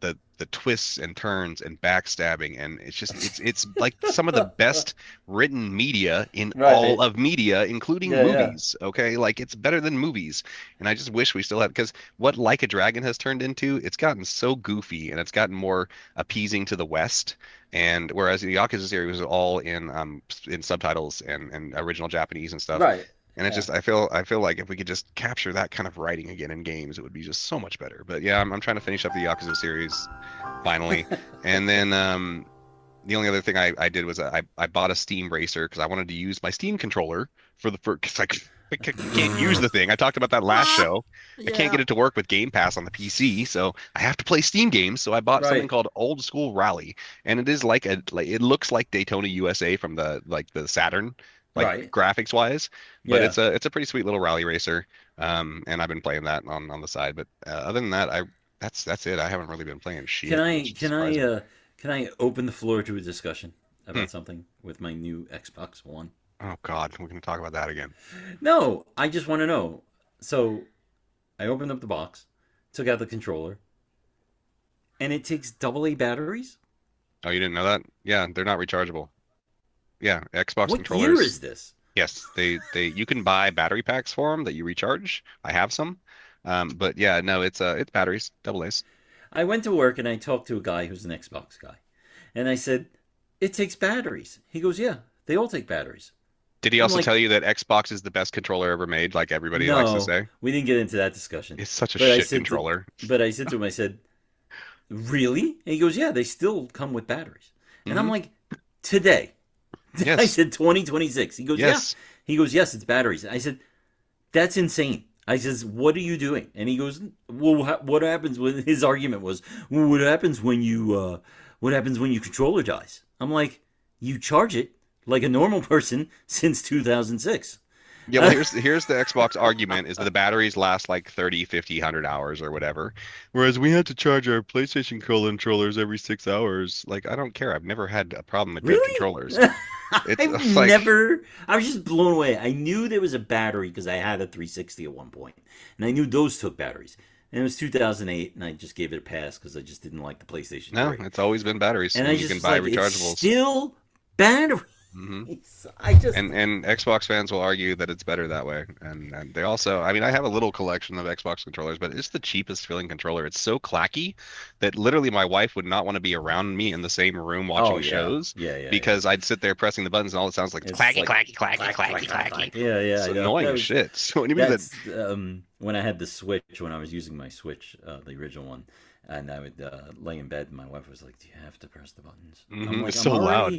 twists and turns and backstabbing, and it's like some of the best written media in Right. all of media, including Yeah, yeah. movies. Okay, like it's better than movies, and I just wish we still had, because what Like a Dragon has turned into, it's gotten so goofy and it's gotten more appeasing to the West. And whereas the Yakuza series was all in subtitles and original Japanese and stuff, Right. and it Yeah. just I feel like if we could just capture that kind of writing again in games, it would be just so much better. But yeah, I'm trying to finish up the Yakuza series finally, and then the only other thing I did was I bought a Steam Racer because I wanted to use my Steam controller because I can't use the thing. I talked about that last show. I can't get it to work with Game Pass on the PC, so I have to play Steam games. So I bought something Right. called Old School Rally, and it is it looks like Daytona USA from the Saturn, like Right. graphics wise, but Yeah. it's a pretty sweet little rally racer. And I've been playing that on the side. But other than that, that's it. I haven't really been playing shit. Can I which is can surprising. I can I open the floor to a discussion Hmm. about something with my new Xbox One? Oh God, we're gonna talk about that again. No, I just want to know. So I opened up the box, took out the controller, and it takes AA batteries. Oh, you didn't know that? Yeah, they're not rechargeable. Yeah, Xbox What year controllers. is this? Yes, they you can buy battery packs for them that you recharge. I have some. But yeah, no, it's batteries, double A's. I went to work and I talked to a guy who's an Xbox guy, and I said, "It takes batteries." He goes, "Yeah, they all take batteries." Did he I'm also like, tell you that Xbox is the best controller ever made, like everybody likes to "No, say? we didn't get into that discussion." It's such a But I shit said to, controller. but I said to him, I said, "Really?" And he goes, "Yeah, they still come with batteries." And I'm Hmm. like, "Today." I Yes. said 2026. He goes, "Yeah." Yes. He goes, "Yes, it's batteries." I said, "That's insane." I says, "What are you doing?" And he goes, "Well, what happens when?" His argument was, "Well, what happens when your controller dies?" I'm like, "You charge it like a normal person since 2006." Yeah, well, here's the Xbox argument is that the batteries last like 30, 50, 100 hours or whatever. Whereas we had to charge our PlayStation controllers every 6 hours. Like, I don't care. I've never had a problem with dead Really? controllers. It's I've it's like, never. I was just blown away. I knew there was a battery because I had a 360 at one point, and I knew those took batteries. And it was 2008, and I just gave it a pass because I just didn't like the PlayStation no, 3. it's always been batteries, And and I you can just buy like it's rechargeables. still batteries. Hmm. I just And Xbox fans will argue that it's better that way. And they also, I mean, I have a little collection of Xbox controllers, but it's the cheapest feeling controller. It's so clacky that literally my wife would not want to be around me in the same room oh watching yeah, shows yeah, yeah, yeah. because I'd sit there pressing the buttons and all it sounds like is It's just clacky, like clacky, clacky, clack, clacky, clack, clack, clacky. clack. Yeah, yeah, It's I know. annoying That as was shit. So anybody that, that's when I had the Switch when I was using my Switch, the original one, and I would lay in bed, and my wife was like, "Do you have to press the buttons?" I'm like, it's so loud.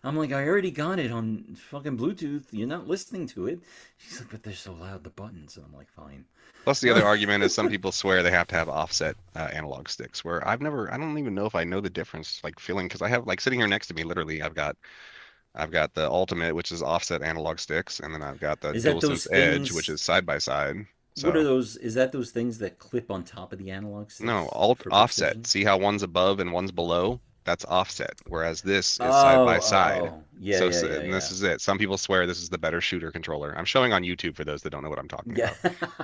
I already got it on fucking Bluetooth. You're not listening to it." She's like, "But they're so loud, the buttons." And I'm like, "Fine." Plus, the other argument is some people swear they have to have offset analog sticks, where I don't even know if I know the difference, like feeling, because I have like sitting here next to me, literally, I've got the Ultimate, which is offset analog sticks, and then I've got the Is that those DualSense Edge, which things? is side by side. What are So those? Is that those things that clip on top of the analog no, sticks alt for offset. precision? See how one's above and one's below? That's offset, whereas this is side by Oh, side. yeah, So, yeah, yeah, and this yeah. is it. Some people swear this is the better shooter controller. I'm showing on YouTube for those that don't know what I'm talking Yeah.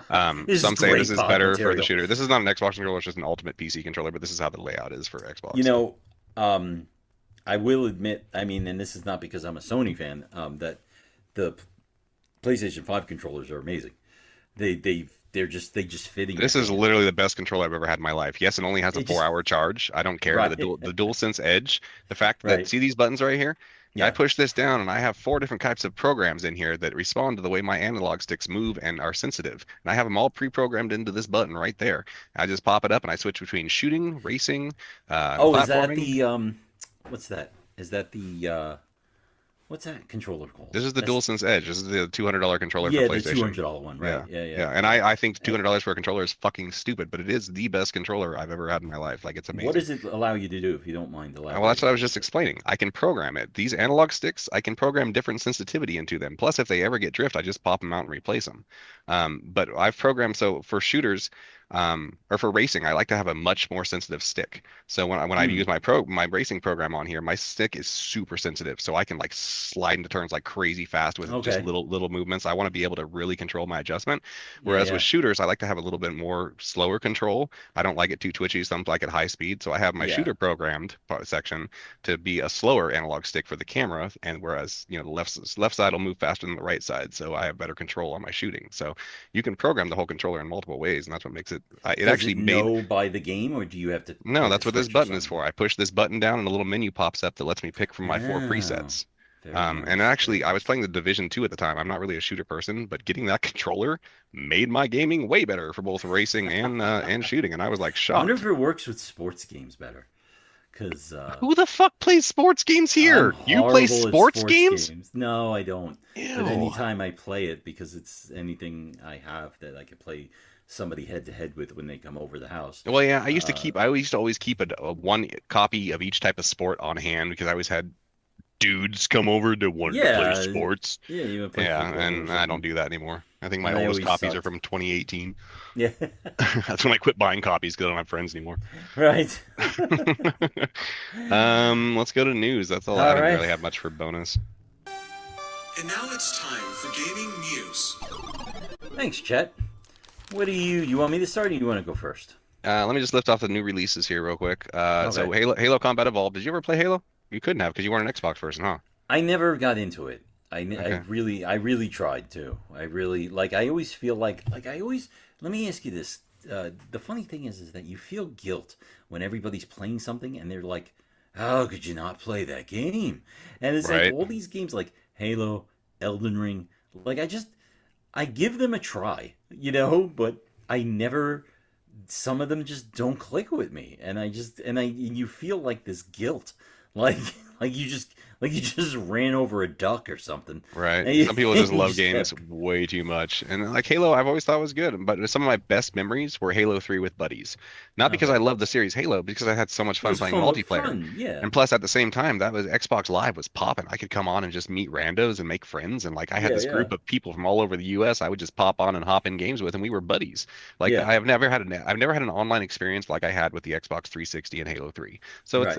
about. This is Some say this great is pod better for the material. shooter. This is not an Xbox controller, it's just an Ultimate PC controller, but this is how the layout is for You Xbox. know, um, I will admit, I mean, and this is not because I'm a Sony fan, that the PlayStation 5 controllers are amazing. They just fit in your This is hand. literally the best controller I've ever had in my life. Yes, it only has a It just 4 hour charge. I don't care. right, The DualSense Edge, the fact that right, see these buttons right here? I yeah. push this down and I have four different types of programs in here that respond to the way my analog sticks move and are sensitive. And I have them all pre-programmed into this button right there. I just pop it up and I switch between shooting, racing, Oh, is that platforming. the what's that? Is that the what's that controller called? This is the That's DualSense Edge. This is the $200 controller for yeah, the two PlayStation. hundred dollar one, right? Yeah, Yeah, yeah. yeah. And I think And $200 for a controller is fucking stupid, but it is the best controller I've ever had in my life. Like, it's what amazing. does it allow you to do if you don't mind Well, that's what elaborating I a was little just bit? explaining. I can program it. These analog sticks, I can program different sensitivity into them. Plus, if they ever get drift, I just pop them out and replace them. But I've programmed so for shooters, or for racing, I like to have a much more sensitive stick. So when I use Hmm. my racing program on here, my stick is super sensitive, so I can like slide into turns like crazy fast with just Okay. little movements. I want to be able to really control my adjustment. Yeah, Whereas with yeah. shooters, I like to have a little bit more slower control. I don't like it too twitchy. Some like at high speed. So I have my Yeah. shooter programmed section to be a slower analog stick for the camera, and whereas the left side will move faster than the right side, so I have better control on my shooting. So you can program the whole controller in multiple ways, and that's what makes it. It Does actually it made. know by the game, or do you have to No, flip a that's what this switch or button is something? for. I push this button down, and a little menu pops up that lets me pick from my four Oh, presets. very And nice, very actually, I was nice. playing the Division 2 at the time. I'm not really a shooter person, but getting that controller made my gaming way better for both racing and shooting, and I was like I wonder if shocked. it works with sports games better, because Who the fuck plays sports games I'm here? You play horrible at sports sports games? games. No, I don't. But Ew. anytime I play it, because it's anything I have that I could play somebody head to head with when they come over the house. Well, yeah, Uh, I used to always keep a one copy of each type of sport on hand because I always had dudes come over that wanted to play yeah, sports. yeah, you would play Yeah, football or and I don't something, do that anymore. I think my and I oldest always copies are sucked. from 2018. Yeah, That's when I quit buying copies because I don't have friends anymore. right. Let's go to news. That's all. I All didn't right. really have much for bonus. And now it's time for gaming news. Thanks, Chet. What do you want me to start, or you want to go first? Let me just lift off the new releases here real quick. So Okay. Halo Combat Evolved. Did you ever play Halo? You couldn't have because you weren't an Xbox person, huh? I never got into it. Okay. I really tried to. I really like. I always feel like I always. Let me ask you this. The funny thing is that you feel guilt when everybody's playing something and they're like, "How could you not play that game?" And it's like Right. all these games like Halo, Elden Ring. Like I give them a try, but I never. Some of them just don't click with me, and you feel like this guilt, like like you just you just ran over a duck or something. Right. And you, Some people and just you love just games way too much. And like Halo, I've always thought was good, but some of my best memories were Halo 3 with buddies. Not because I okay. love the series Halo, but because I had so much It fun was playing fun, multiplayer. fun, yeah, And plus at the same time, that was Xbox Live was popping. I could come on and just meet randos and make friends. And like I had yeah, this yeah, group of people from all over the US I would just pop on and hop in games with, and we were buddies. Like yeah. I've never had an online experience like I had with the Xbox 360 and Halo 3. So Right.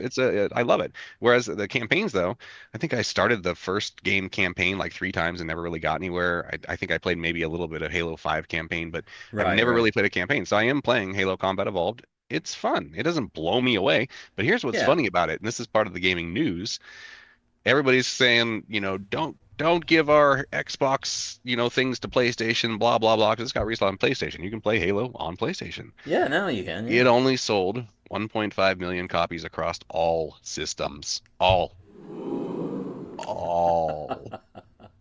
I love it. Whereas the campaigns though, I think I started the first game campaign like 3 times and never really got anywhere. I think I played maybe a little bit of Halo 5 campaign, but I've Right. never Right. really played a campaign. So I am playing Halo Combat Evolved. It's fun. It doesn't blow me away, but here's what's Yeah. funny about it, and this is part of the gaming news. Everybody's saying, don't give our Xbox, things to PlayStation, blah blah blah, because it's got resale on PlayStation. You can play Halo on PlayStation. Yeah. Now you can. It Yeah. only sold 1.5 million copies across all systems. All.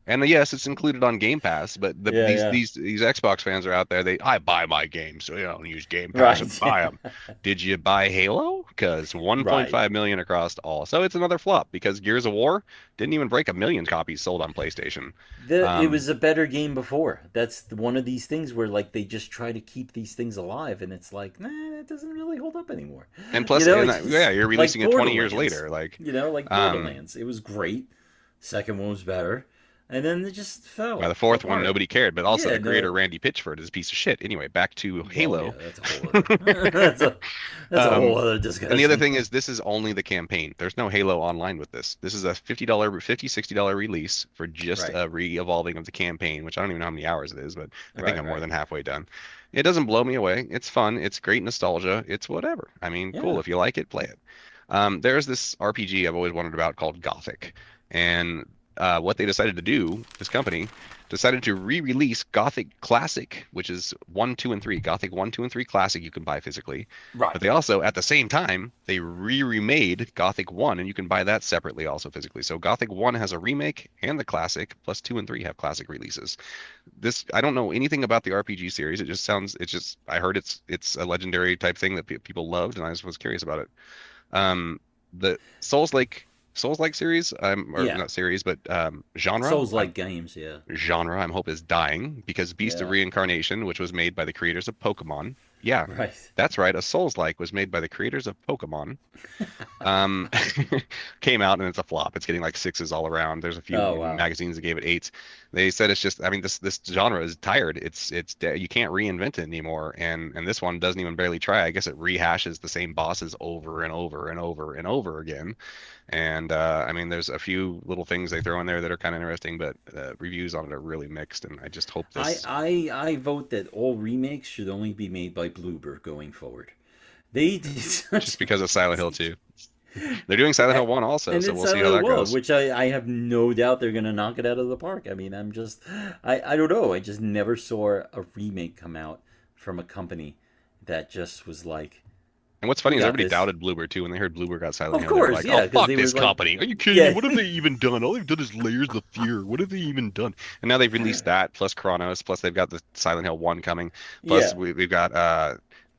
And yes, it's included on Game Pass, but Yeah. Yeah. these Xbox fans are out there. I buy my games, so I don't use Game Pass and Right. buy them. Did you buy Halo? Because Right. 1.5 million across all. So it's another flop because Gears of War didn't even break 1 million copies sold on PlayStation. It Um, was a better game before. That's one of these things where like they just try to keep these things alive, and it's like, nah, it doesn't really hold up anymore. and plus, It's yeah, just you're like releasing it 20 years Borderlands. later. Like, Like um, Borderlands. It was great. Second one was better, and then it just by fell the fourth one, apart. nobody cared. But also, Yeah, the creator no. Randy Pitchford is a piece of shit. Anyway, back to Well, yeah, Halo. that's a whole other. That's a whole Um, other and the other discussion. thing is, this is only the campaign. There's no Halo Online with this. This is a $60 release for just Right, a re-evolving of the campaign, which I don't even know how many hours it is, but I think right, I'm more right. than halfway done. It doesn't blow me away. It's fun. It's great nostalgia. It's whatever. I mean, cool. Yeah. If you like it, play it. There's this RPG I've always wondered about called Gothic, and what they decided to do, this company decided to re-release Gothic Classic, which is 1, 2, and 3. Gothic 1, 2, and 3 Classic you can buy physically. Right. But they also, at the same time, they remade Gothic 1, and you can buy that separately also physically. So Gothic 1 has a remake and the Classic, plus 2 and 3 have Classic releases. I don't know anything about the RPG series. I heard it's a legendary type thing that people loved, and I just was curious about it. The Souls-like series, or Yeah. not series, but Souls like games. Yeah. genre, I'm hope is dying because Beast of Yeah. Reincarnation, which was made by the creators of Pokemon. Yeah, Right. that's right. A Souls-like was made by the creators of Pokemon. Um, came out and it's a flop. It's getting like sixes all around. There's a few Oh wow. magazines that gave it eights. They said it's just, I mean, this genre is tired. You can't reinvent it anymore. And this one doesn't even barely try. I guess it rehashes the same bosses over and over and over and over again. And I mean, there's a few little things they throw in there that are kind of interesting, but reviews on it are really mixed. And I just hope I this. I vote that all remakes should only be made by Bloober going forward. They did Just such because of Silent Hill 2. They're doing Silent Hill 1 also, and so it's we'll see Silent how Hill that World, goes. which I have no doubt they're gonna knock it out of the park. I mean, I don't know. I just never saw a remake come out from a company that just was like, And what's we funny is got everybody this. doubted Bloober too when they heard Bloober got Silent Of Hill. They were course, like, "Oh yeah, because fuck they were this like, company! Are you kidding me? yeah, What have they even done? All they've done is Layers of Fear. What have they even done?" And now they've released that plus Chronos, plus they've got the Silent Hill 1 coming. Plus yeah, we've got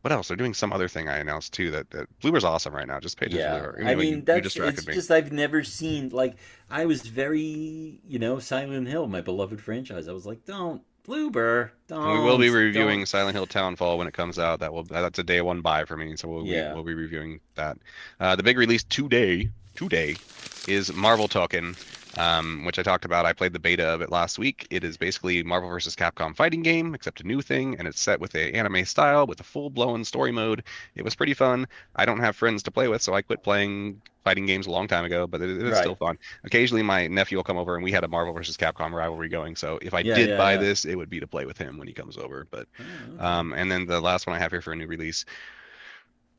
what else? They're doing some other thing I announced too. That Bloober's awesome right now. Just pay attention to yeah. Bloober. I Anyway, mean, you that's it's distracted me. just I've never seen like I was very Silent Hill, my beloved franchise. I was like, don't Bloober, And we will be don't. reviewing Silent Hill Townfall when it comes out. That's a day one buy for me, so Yeah, we'll be reviewing that. The big release today is Marvel Talking. which I talked about. I played the beta of it last week. It is basically Marvel vs. Capcom fighting game, except a new thing, and it's set with a anime style with a full-blown story mode. It was pretty fun. I don't have friends to play with, so I quit playing fighting games a long time ago, but it is still Right. fun. Occasionally, my nephew will come over, and we had a Marvel vs. Capcom rivalry going. So if I Yeah, did yeah, buy yeah. this, it would be to play with him when he comes over. But Oh, okay. and then the last one I have here for a new release.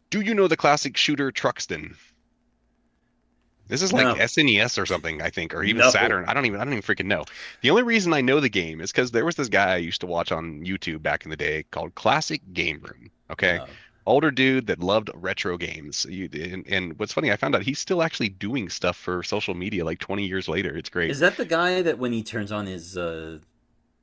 Do you know the classic shooter Truxton? This is like No. SNES or something, I think, or even No. Saturn. I don't even freaking know. The only reason I know the game is because there was this guy I used to watch on YouTube back in the day called Classic Game Room. Okay. Oh. Older dude that loved retro games. And what's funny, I found out he's still actually doing stuff for social media like 20 years later. It's great. Is that the guy that when he turns on his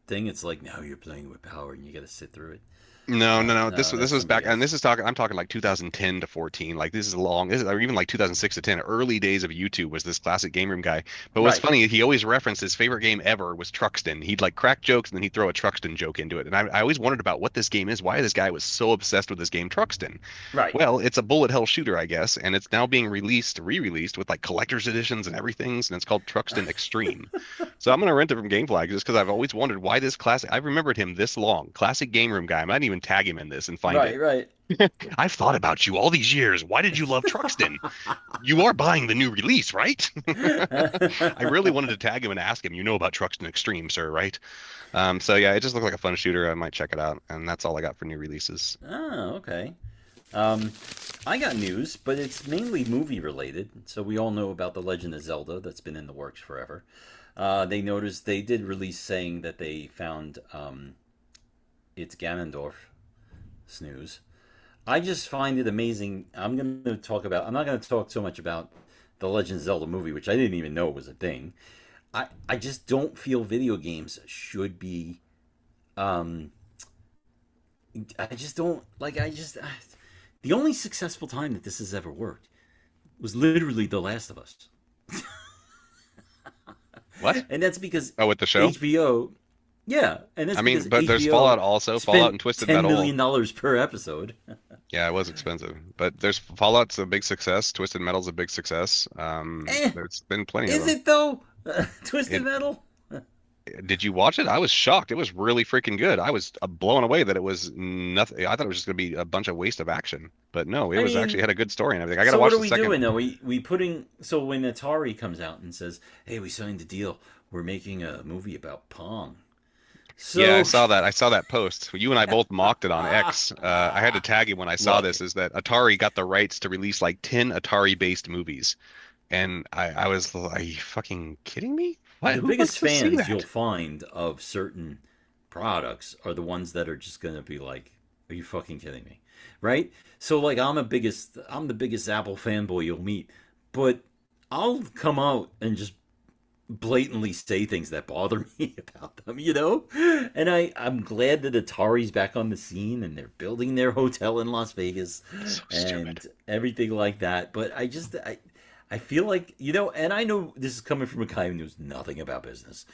thing, it's like, now you're playing with power and you got to sit through it? No, no, no. No, This that's was back, somebody and else. this is talking. I'm talking like 2010 to 14. Like this is long. This is or even like 2006 to 10. Early days of YouTube was this classic game room guy. But what's Right. funny, he always referenced his favorite game ever was Truxton. He'd like crack jokes and then he'd throw a Truxton joke into it. And I always wondered about what this game is. Why this guy was so obsessed with this game Truxton. Right. Well, it's a bullet hell shooter, I guess, and it's now being re-released with like collector's editions and everything, and it's called Truxton Extreme. So I'm gonna rent it from GameFly just because I've always wondered why this classic. I've remembered him this long, classic game room guy. I might even tag him in this and find it. Right, right. I've thought about you all these years. Why did you love Truxton? You are buying the new release, right? I really wanted to tag him and ask him. You know about Truxton Extreme, sir, right? So yeah, it just looked like a fun shooter. I might check it out, and that's all I got for new releases. Oh, okay. Um, I got news, but it's mainly movie related. So we all know about The Legend of Zelda that's been in the works forever. They noticed they did release saying that they found it's Ganondorf. Snooze. I just find it amazing. I'm not going to talk so much about the Legend of Zelda movie, which I didn't even know was a thing. I just don't feel video games should be. Um, I just don't like. The only successful time that this has ever worked was literally The Last of Us, What? and that's because Oh, with the show? HBO. Yeah, and that's I mean, because but there's HBO Fallout also. Fallout and spent Twisted $10 Metal. million per episode. Yeah, it was expensive, but there's Fallout's a big success. Twisted Metal's a big success. Eh, There's been plenty of is them. it though? Twisted It, Metal? did you watch it? I was shocked. It was really freaking good. I was blown away that it was nothing. I thought it was just gonna be a bunch of waste of action, but no, it I was actually mean, had a good story and everything. I gotta so what watch are the we second. doing though? We putting so when Atari comes out and says, "Hey, we signed a deal. We're making a movie about Pong." Yeah, I So saw that. I saw that post. You and I both mocked it on X. I had to tag you when I saw love this. it. Is that Atari got the rights to release like 10 Atari-based movies, and I was, are you fucking kidding me? What? The Who wants biggest to see fans you'll that? find of certain products are the ones that are just gonna be like, "Are you fucking kidding me?" Right? So like, I'm the biggest Apple fanboy you'll meet, but I'll come out and just blatantly say things that bother me about them, you know? And I'm glad that Atari's back on the scene and they're building their hotel in Las Vegas So and stupid. everything like that. But I feel like, you know, and I know this is coming from a guy who knows nothing about business,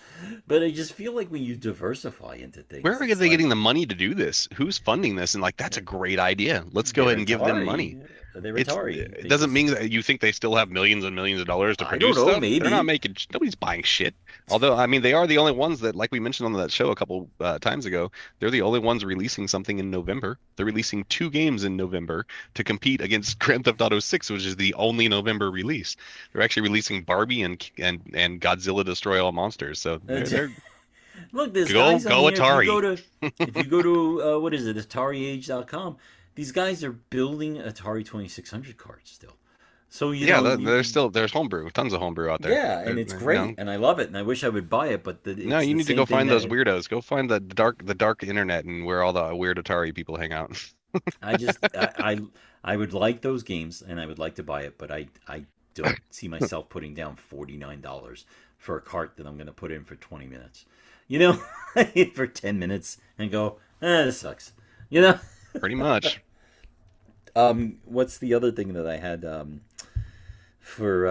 but I just feel like when you diversify into Where things, are it's they getting like the money to do this? Who's funding this? And like, that's a great idea. Let's go they're ahead and give them money. Atari. They're It's Atari. it They doesn't just, mean that you think they still have millions and millions of dollars to I don't produce know, stuff. They're not maybe. making nobody's buying shit. Although I mean they are the only ones that, like we mentioned on that show a couple times ago, they're the only ones releasing something in November. They're releasing two games in November to compete against Grand Theft Auto 6, which is the only November release. They're actually releasing Barbie and Godzilla Destroy All Monsters. So they're Look, there's go guys on here. Atari. If you go to what is it, AtariAge.com, these guys are building Atari 2600 cards still. So you Yeah, know, there's homebrew, tons of homebrew out there. yeah, and it's You great, know, and I love it, and I wish I would buy it, but no, it's you the need to go same thing find those that weirdos. Go find the dark internet and where all the weird Atari people hang out. I just I would like those games, and I would like to buy it, but I don't see myself putting down $49 for a cart that I'm going to put in for 20 minutes. You know, for 10 minutes and go, this sucks. You know. Pretty much. What's the other thing that I had for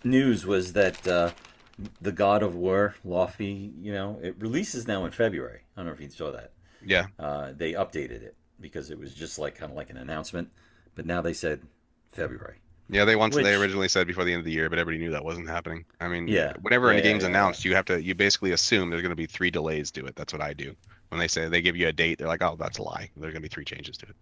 news was that the God of War, Lofty, you know, it releases now in February. I don't know if you saw that. Yeah. They updated it because it was just like kind of like an announcement, but now they said February. Yeah, they Which, originally said before the end of the year, but everybody knew that wasn't happening. I mean, yeah, whenever yeah, any yeah, game's yeah, yeah. announced, you basically assume there's going to be 3 delays to it. That's what I do. When they give you a date, they're like, oh, that's a lie. There's going to be 3 changes to it.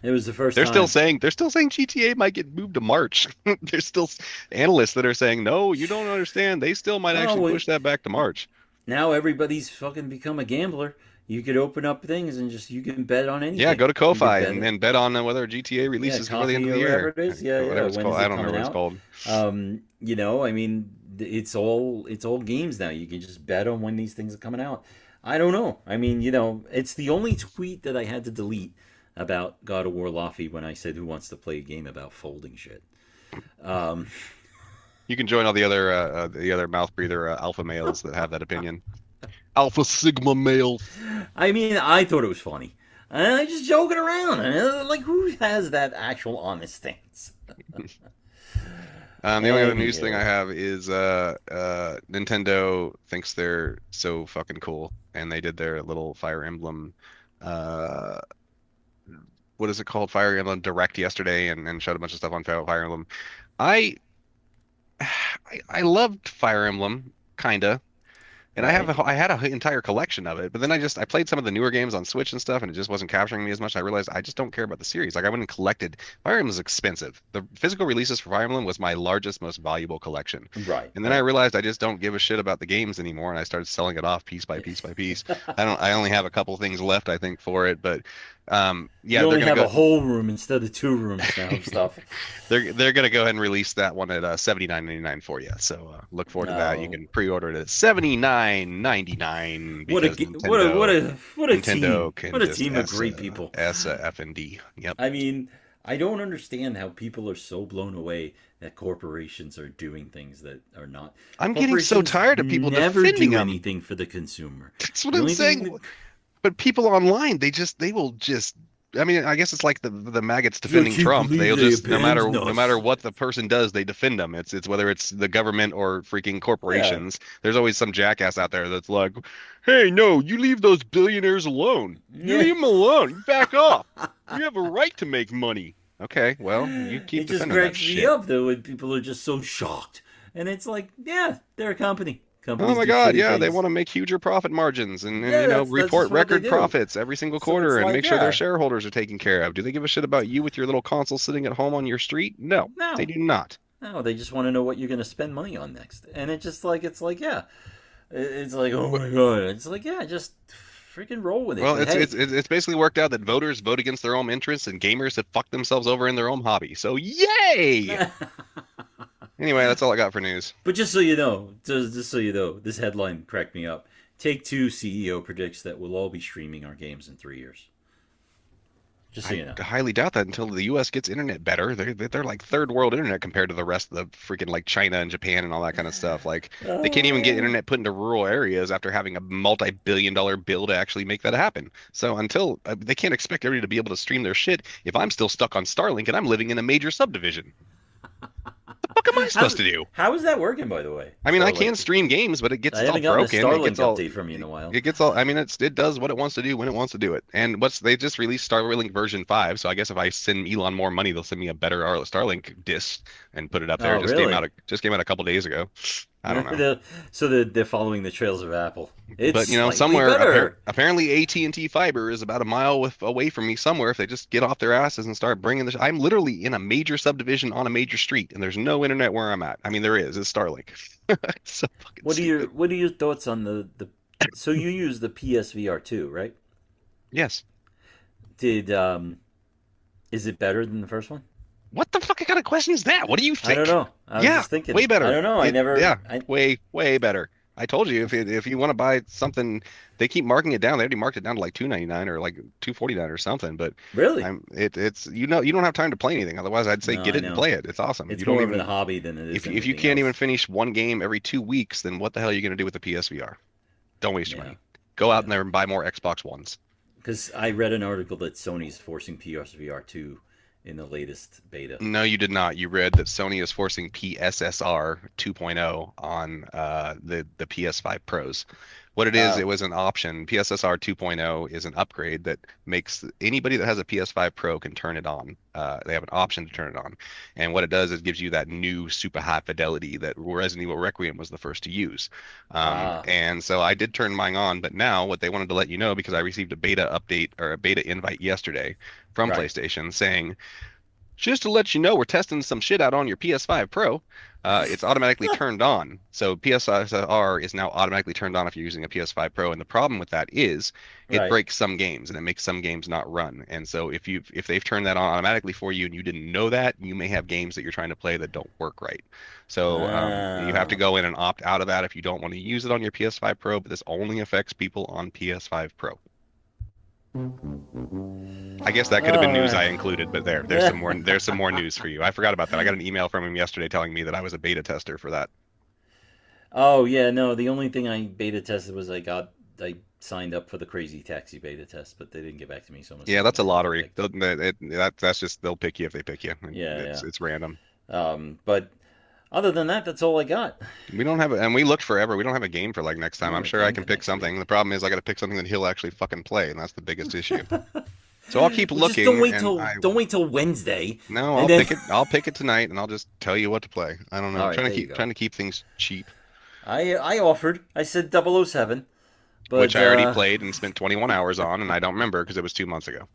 It was the first time. They're still saying GTA might get moved to March. There's still analysts that are saying, no, you don't understand. They still might Oh, actually wait. push that back to March. Now everybody's fucking become a gambler. You could open up things and just you can bet on Yeah, anything. go to You could Ko-Fi bet it. and bet on whether GTA Yeah, releases before the end coffee of or the whatever year. it is. Yeah, yeah. Whatever it's When called. is I it don't remember coming what it's out? called. I mean, it's all games now. You can just bet on when these things are coming out. I don't know. I mean, it's the only tweet that I had to delete about God of War Laffy when I said who wants to play a game about folding shit. Um, You can join all the other mouth breather alpha males that have that opinion. Alpha Sigma males. I mean, I thought it was funny. I just joking around. Like, who has that actual honest stance? The only other news Anywho. thing I have is Nintendo thinks they're so fucking cool, and they did their little Fire Emblem, uh, what is it called? Fire Emblem Direct yesterday, and showed a bunch of stuff on Fire Emblem. I I loved Fire Emblem, kinda. And Right. I had an entire collection of it, but then I played some of the newer games on Switch and stuff, and it just wasn't capturing me as much. I realized I just don't care about the series. Like I went and collected. Fire Emblem is expensive. The physical releases for Fire Emblem was my largest, most valuable collection. Right. And then I Right. realized I just don't give a shit about the games anymore, and I started selling it off piece by piece by piece. I only have a couple things left, I think, for it, but yeah, You they're only gonna have a go. whole room instead of 2 rooms now of stuff. They're gonna go ahead and release that one at 79.99 for you. So look forward to that. You No. can pre-order it at 79.99 What a because ge- what a what a what a Nintendo team. can What a just team of great people. F and D. Yep. I mean, I don't understand how people are so blown away that corporations are doing things that are not. I'm getting so Corporations tired of people never defending do them. anything for the consumer. That's what The I'm only thing saying. But people online, they will just. I mean, I guess it's like the maggots defending can't Trump. believe They'll they just abandoned no us. matter what the person does, they defend them. It's whether it's the government or freaking Yeah. corporations. There's always some jackass out there that's like, "Hey, no, you leave those billionaires alone. You Yeah. leave them alone. You back off. You have a right to make money." Okay, well, you keep It just defending that cracks me shit. up though when people are just so shocked, and it's like, yeah, they're a company. Oh Companies my do God, shitty yeah, they things. want to make huger profit margins and Yeah, that's report just what they record do. profits every single So quarter it's and like, make sure their yeah, shareholders are taken care of. Do they give a shit about you with your little console sitting at home on your street? No, they no, do not. no, they just want to know what you're going to spend money on next, and it's like, yeah, it's like, oh my god, it's like, yeah, just freaking roll with it. Well, But it's basically worked out that voters vote against their own interests and gamers have fucked themselves over in their own hobby. So yay! hey. Anyway, that's all I got for news. But just so you know, just so you know, this headline cracked me up. Take-Two CEO predicts that we'll all be streaming our games in 3 years. Just so you know. I highly doubt that until the U.S. gets internet better. They're like third world internet compared to the rest of the freaking like China and Japan and all that kind of stuff. Like they can't even get internet put into rural areas after having a multi-billion-dollar bill to actually make that happen. So until they can't expect everybody to be able to stream their shit if I'm still stuck on Starlink and I'm living in a major subdivision. What the fuck am I supposed to do? How is that working, by the way? I mean, I Starlink? can stream games, but it gets I all haven't gotten a broken. It Starlink gets all update from you in a while. it gets all. I mean, it does what it wants to do when it wants to do it. And they just released Starlink version 5, so I guess if I send Elon more money, they'll send me a better Starlink disc and put it up there. Oh, It just really? came out a couple days ago. I don't know. So they're following the trails of Apple. It's But slightly somewhere better. apparently AT&T fiber is about a mile away from me somewhere. If they just get off their asses and start bringing this, I'm literally in a major subdivision on a major street, and there's no internet where I'm at. I mean, there is. It's Starlink. It's so fucking stupid. What are your thoughts on the? So you use the PSVR 2, right? Yes. Did is it better than the first one? What the fuck kind of question is that? What do you I think? don't know. I was Yeah, just thinking. way better. I don't know. I never. Yeah, I, way better. I told you if you want to buy something, they keep marking it down. They already marked it down to like 299 or like 249 or something. But really? it's you don't have time to play anything. Otherwise, I'd say No, get I it and know. play it. It's awesome. It's You don't more even of a hobby than it is. if you can't even finish one game every 2 weeks, then what the hell are you going to do with the PSVR? Don't waste your Yeah. money. Go out there and buy more Xbox Ones. Because I read an article that Sony's forcing PSVR 2 in the latest beta. No, you did not. You read that Sony is forcing PSSR 2.0 on the PS5 Pros, What it is, it was an option. PSSR 2.0 is an upgrade that makes anybody that has a PS5 Pro can turn it on. They have an option to turn it on. And what it does is gives you that new super high fidelity that Resident Evil Requiem was the first to use. And so I did turn mine on, but now what they wanted to let you know, because I received a beta update or a beta invite yesterday from PlayStation saying, just to let you know, we're testing some shit out on your PS5 Pro. It's automatically turned on. So PSVR is now automatically turned on if you're using a PS5 Pro. And the problem with that is it breaks some games and it makes some games not run. And so if they've turned that on automatically for you and you didn't know that, you may have games that you're trying to play that don't work right. So you have to go in and opt out of that if you don't want to use it on your PS5 Pro. But this only affects people on PS5 Pro. I guess that could have been news I included, but there's some more news for you. I forgot about that. I got an email from him yesterday telling me that I was a beta tester for that. Oh yeah, no. The only thing I beta tested was I signed up for the Crazy Taxi beta test, but they didn't get back to me so much. Yeah, that's a lottery. That's just they'll pick you if they pick you. It's random. But other than that, that's all I got. We don't have and we looked forever. We don't have a game for like next time. I'm sure I can pick something. The problem is I got to pick something that he'll actually fucking play, and that's the biggest issue. So I'll keep looking. Just don't wait till Wednesday. No, I'll pick it tonight, and I'll just tell you what to play. I don't know. I'm trying to keep things cheap. I offered. I said 007, but, which I already played and spent 21 hours on, and I don't remember because it was 2 months ago.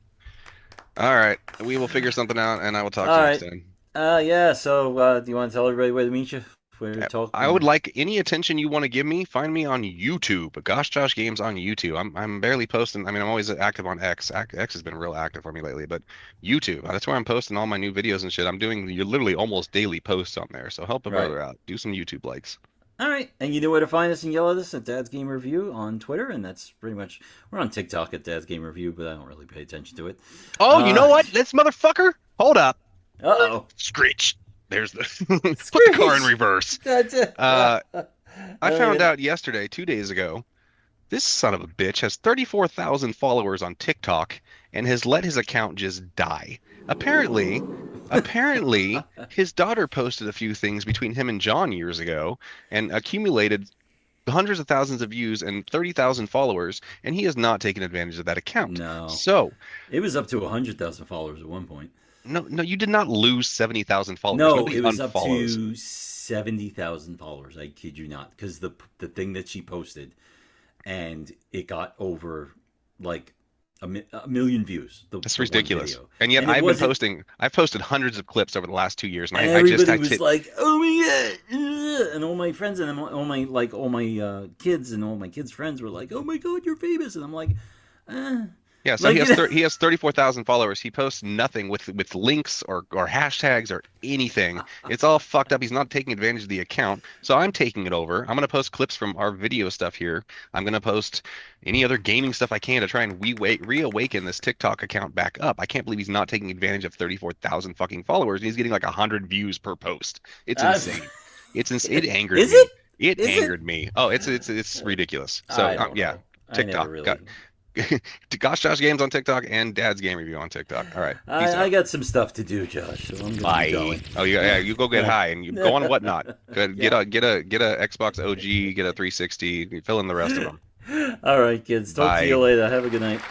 All right, we will figure something out, and I will talk to you next time. Yeah, so do you want to tell everybody where to meet you? I would like any attention you want to give me. Find me on YouTube. Gosh Josh Games on YouTube. I'm barely posting. I mean, I'm always active on X. X has been real active for me lately, but YouTube, that's where I'm posting all my new videos and shit. I'm doing literally almost daily posts on there. So help a brother out. Do some YouTube likes. All right, and you know where to find us and yell at us at Dad's Game Review on Twitter, and that's pretty much, we're on TikTok at Dad's Game Review, but I don't really pay attention to it. Oh, you know what? This motherfucker? Hold up. Uh-oh. Screech. There's the put the car in reverse. I found out yesterday, 2 days ago, this son of a bitch has 34,000 followers on TikTok and has let his account just die. Apparently, his daughter posted a few things between him and John years ago and accumulated hundreds of thousands of views and 30,000 followers, and he has not taken advantage of that account. No. So it was up to 100,000 followers at one point. No, you did not lose 70,000 followers. No, Nobody it was up unfollows. to 70,000 followers. I kid you not, because the thing that she posted, and it got over like a million views. That's ridiculous. And yet I've posted hundreds of clips over the last 2 years, and everybody was like, "Oh my god!" And all my friends and all my kids and all my kids' friends were like, "Oh my god, you're famous!" And I'm like, Yeah, so he has 34,000 followers. He posts nothing with links or hashtags or anything. It's all fucked up. He's not taking advantage of the account. So I'm taking it over. I'm going to post clips from our video stuff here. I'm going to post any other gaming stuff I can to try and reawaken this TikTok account back up. I can't believe he's not taking advantage of 34,000 fucking followers. And he's getting like 100 views per post. It's insane. It angered me. Is it? It angered me. Oh, it's ridiculous. So yeah, TikTok. Gosh Josh Games on TikTok and Dad's Game Review on TikTok. All right. I got some stuff to do, Josh. So I'm gonna be going. Oh yeah, you go get high and you go on Whatnot. Get a Xbox OG, get a 360. Fill in the rest of them. All right, kids. Talk to you later. Have a good night.